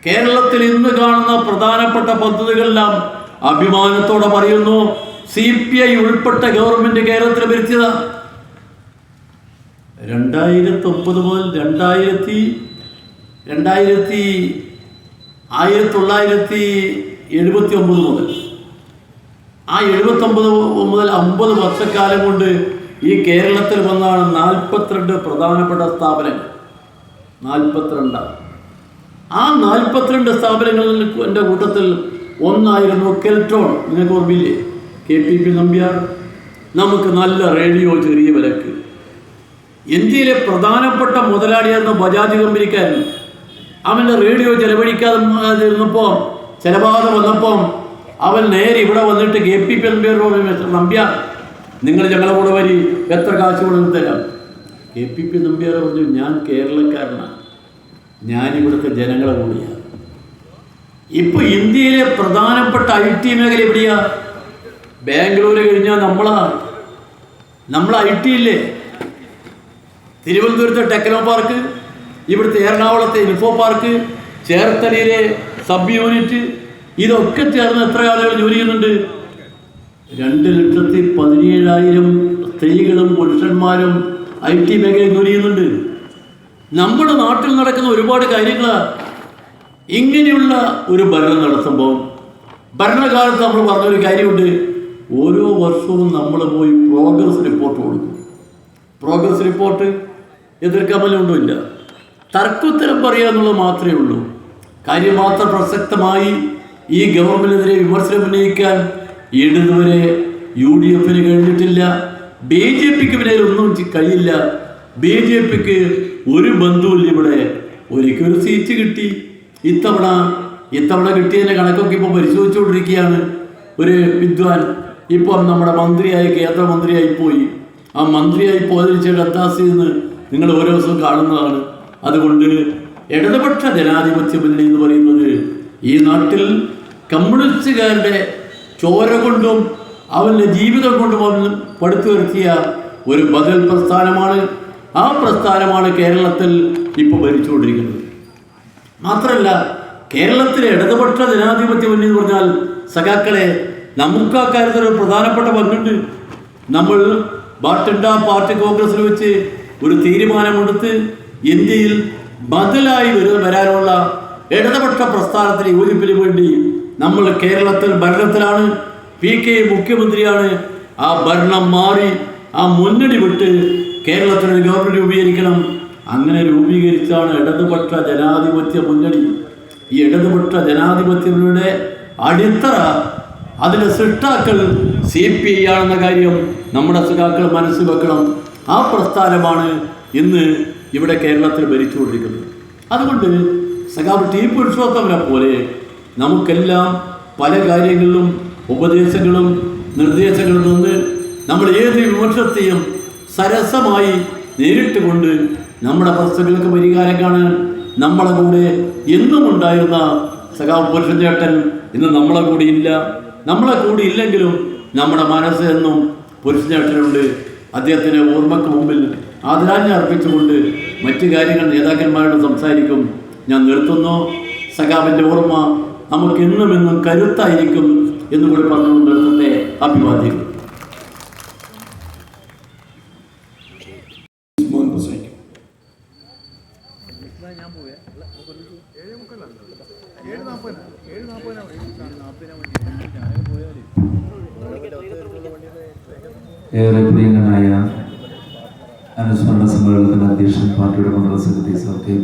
കേരളത്തിൽ ഇന്ന് കാണുന്ന പ്രധാനപ്പെട്ട പദ്ധതികളെല്ലാം അഭിമാനത്തോടെ പറയുന്നു, CPI ഉൾപ്പെട്ട ഗവൺമെൻറ് കേരളത്തിൽ ഭരിച്ചതാ. 2009 മുതൽ 1979 മുതൽ ആ 79 മുതൽ 50 വർഷക്കാലം കൊണ്ട് ഈ കേരളത്തിൽ വന്നാണ് 42 പ്രധാനപ്പെട്ട സ്ഥാപനങ്ങൾ. 42. ആ 42 സ്ഥാപനങ്ങളുടെ കൂട്ടത്തിൽ ഒന്നായിരുന്നു കെൽട്രോൺ. നിങ്ങൾക്ക് ഓർമ്മയില്ലേ? KPP നമ്പ്യാർ. നമുക്ക് നല്ല റേഡിയോ ചെറിയ വിലക്ക്. ഇന്ത്യയിലെ പ്രധാനപ്പെട്ട മുതലാളിയായിരുന്ന ബജാജ് കമ്പനിക്കാരൻ. അവൻ്റെ റേഡിയോ ചെലവഴിക്കാതെ ഇരുന്നപ്പോൾ, ചിലവാതെ വന്നപ്പോൾ അവൻ നേരെ ഇവിടെ വന്നിട്ട് KPP നമ്പ്യാർ, നിങ്ങൾ ഞങ്ങളെ കൂടെ വരി, എത്ര കാശ് കൊണ്ടു തരാം. KPP നമ്പ്യാർ പറഞ്ഞു, ഞാൻ കേരളക്കാരനാണ്, ഞാനിവിടുത്തെ ജനങ്ങളെ കൂടിയാണ്. ഇപ്പോൾ ഇന്ത്യയിലെ പ്രധാനപ്പെട്ട IT മേഖല എവിടെയാ? ബാംഗ്ലൂർ കഴിഞ്ഞാൽ നമ്മൾ IT ഇല്ലേ? തിരുവനന്തപുരത്തെ ടെക്നോ പാർക്ക്, ഇവിടുത്തെ എറണാകുളത്തെ ഇൻഫോ പാർക്ക്, ചേർത്തലയിലെ സബ് യൂണിറ്റ്, ഇതൊക്കെ ചേർന്ന് എത്ര ആളുകൾ ജോലി ചെയ്യുന്നുണ്ട്? 2,17,000 സ്ത്രീകളും പുരുഷന്മാരും IT മേഖലയിൽ ജോലി ചെയ്യുന്നുണ്ട്. നമ്മുടെ നാട്ടിൽ നടക്കുന്ന ഒരുപാട് കാര്യങ്ങളാണ്. ഇങ്ങനെയുള്ള ഒരു ഭരണം നടത്തുമ്പോൾ, ഭരണകാലത്ത് നമ്മൾ പറഞ്ഞൊരു കാര്യമുണ്ട്, ഓരോ വർഷവും നമ്മൾ പോയി പ്രോഗ്രസ് റിപ്പോർട്ട് കൊടുക്കും. പ്രോഗ്രസ് റിപ്പോർട്ട് എതിർക്കാൻ വല്ലതും ഇല്ല, തർക്കുത്തരം പറയുക എന്നുള്ളത് മാത്രമേ ഉള്ളൂ. കാര്യം മാത്രം പ്രസക്തമായി ഈ ഗവൺമെൻറ്റിനെതിരെ വിമർശനം ഉന്നയിക്കാൻ ഇതുവരെ UDF-ന് കഴിഞ്ഞിട്ടില്ല, BJPക്ക് പിന്നെ ഒന്നും കഴിയില്ല. BJPക്ക് ഒരു ബന്ധുവില്ല ഇവിടെ. ഒരിക്കലും സീറ്റ് കിട്ടി. ഇത്തവണ കിട്ടിയതിൻ്റെ കണക്കൊക്കെ ഇപ്പോൾ പരിശോധിച്ചുകൊണ്ടിരിക്കുകയാണ് ഒരു വിദ്വാൻ. ഇപ്പം നമ്മുടെ മന്ത്രിയായി, കേന്ദ്രമന്ത്രിയായി പോയി. ആ മന്ത്രിയായി പോയതിന് കത്താസിൽ നിന്ന് നിങ്ങൾ ഓരോ ദിവസവും കാണുന്നതാണ്. അതുകൊണ്ട് ഇടതുപക്ഷ ജനാധിപത്യ മുന്നണി എന്ന് പറയുന്നത് ഈ നാട്ടിൽ കമ്മ്യൂണിസ്റ്റുകാരുടെ ചോര കൊണ്ടും അവൻ്റെ ജീവിതം കൊണ്ടും അവൻ പടുത്തുയർത്തിയ ഒരു ബദൽ പ്രസ്ഥാനമാണ്. ആ പ്രസ്ഥാനമാണ് കേരളത്തിൽ ഇപ്പോൾ ഭരിച്ചുകൊണ്ടിരിക്കുന്നത്. മാത്രമല്ല, കേരളത്തിലെ ഇടതുപക്ഷ ജനാധിപത്യ മുന്നണി എന്ന് പറഞ്ഞാൽ സഖാക്കളെ, നമുക്ക് ആ കാര്യത്തിൽ ഒരു പ്രധാനപ്പെട്ട പങ്കുണ്ട്. നമ്മൾ ഭാരതീയ പാർട്ടി കോൺഗ്രസിൽ വെച്ച് ഒരു തീരുമാനമെടുത്ത് ഇന്ത്യയിൽ ബദലായി വരാനുള്ള ഇടതുപക്ഷ പ്രസ്ഥാനത്തിന് യോജിപ്പിന് വേണ്ടി നമ്മൾ കേരളത്തിൽ ഭരണത്തിലാണ്. PK മുഖ്യമന്ത്രിയാണ്. ആ ഭരണം മാറി ആ മുന്നണി വിട്ട് കേരളത്തിലൊരു ഗവൺമെൻറ് രൂപീകരിക്കണം. അങ്ങനെ രൂപീകരിച്ചാണ് ഇടതുപക്ഷ ജനാധിപത്യ മുന്നണി. ഈ ഇടതുപക്ഷ ജനാധിപത്യ മുന്നണിയുടെ അടിത്തറ, അതിൻ്റെ സൃഷ്ടാക്കൾ CPI ആണെന്ന കാര്യം നമ്മുടെ സഖാക്കൾ മനസ്സിൽ വെക്കണം. ആ പ്രസ്ഥാനമാണ് ഇന്ന് ഇവിടെ കേരളത്തിൽ ഭരിച്ചുകൊണ്ടിരിക്കുന്നത്. അതുകൊണ്ട് സഖാവ് T പുരുഷോത്തമനെ പോലെ നമുക്കെല്ലാം പല കാര്യങ്ങളിലും ഉപദേശങ്ങളും നിർദ്ദേശങ്ങളും നിന്ന് നമ്മൾ ഏത് വിമർശത്തെയും സരസമായി നേരിട്ട് കൊണ്ട് നമ്മുടെ പ്രശ്നങ്ങൾക്ക് പരിഹാരം കാണാൻ നമ്മളെ കൂടെ എന്നും ഉണ്ടായിരുന്ന സഖാവ് പുരുഷൻ ചേട്ടൻ ഇന്ന് നമ്മളെ കൂടി ഇല്ല. നമ്മളെ കൂടി ഇല്ലെങ്കിലും നമ്മുടെ മനസ്സ് എന്നും പുരുഷൻ ചേട്ടനുണ്ട്. അദ്ദേഹത്തിൻ്റെ ഓർമ്മയ്ക്ക് മുമ്പിൽ ആദരാഞ്ജലി അർപ്പിച്ചുകൊണ്ട് മറ്റു കാര്യങ്ങൾ നേതാക്കന്മാരോട് സംസാരിക്കും. ഞാൻ നിർത്തുന്നു. സഖാവിൻ്റെ ഓർമ്മ നമുക്ക് എന്നും കരുത്തായിരിക്കും എന്നുകൂടി പറഞ്ഞുകൊണ്ട് നിർത്തത്തെ അഭിവാദ്യങ്ങൾ. ഏറെ പ്രിയങ്കനായ അനുസ്മരണ സമ്മേളനത്തിന്റെ അധ്യക്ഷൻ പാർട്ടിയുടെ മണ്ഡല സെക്രട്ടറി സർ KB.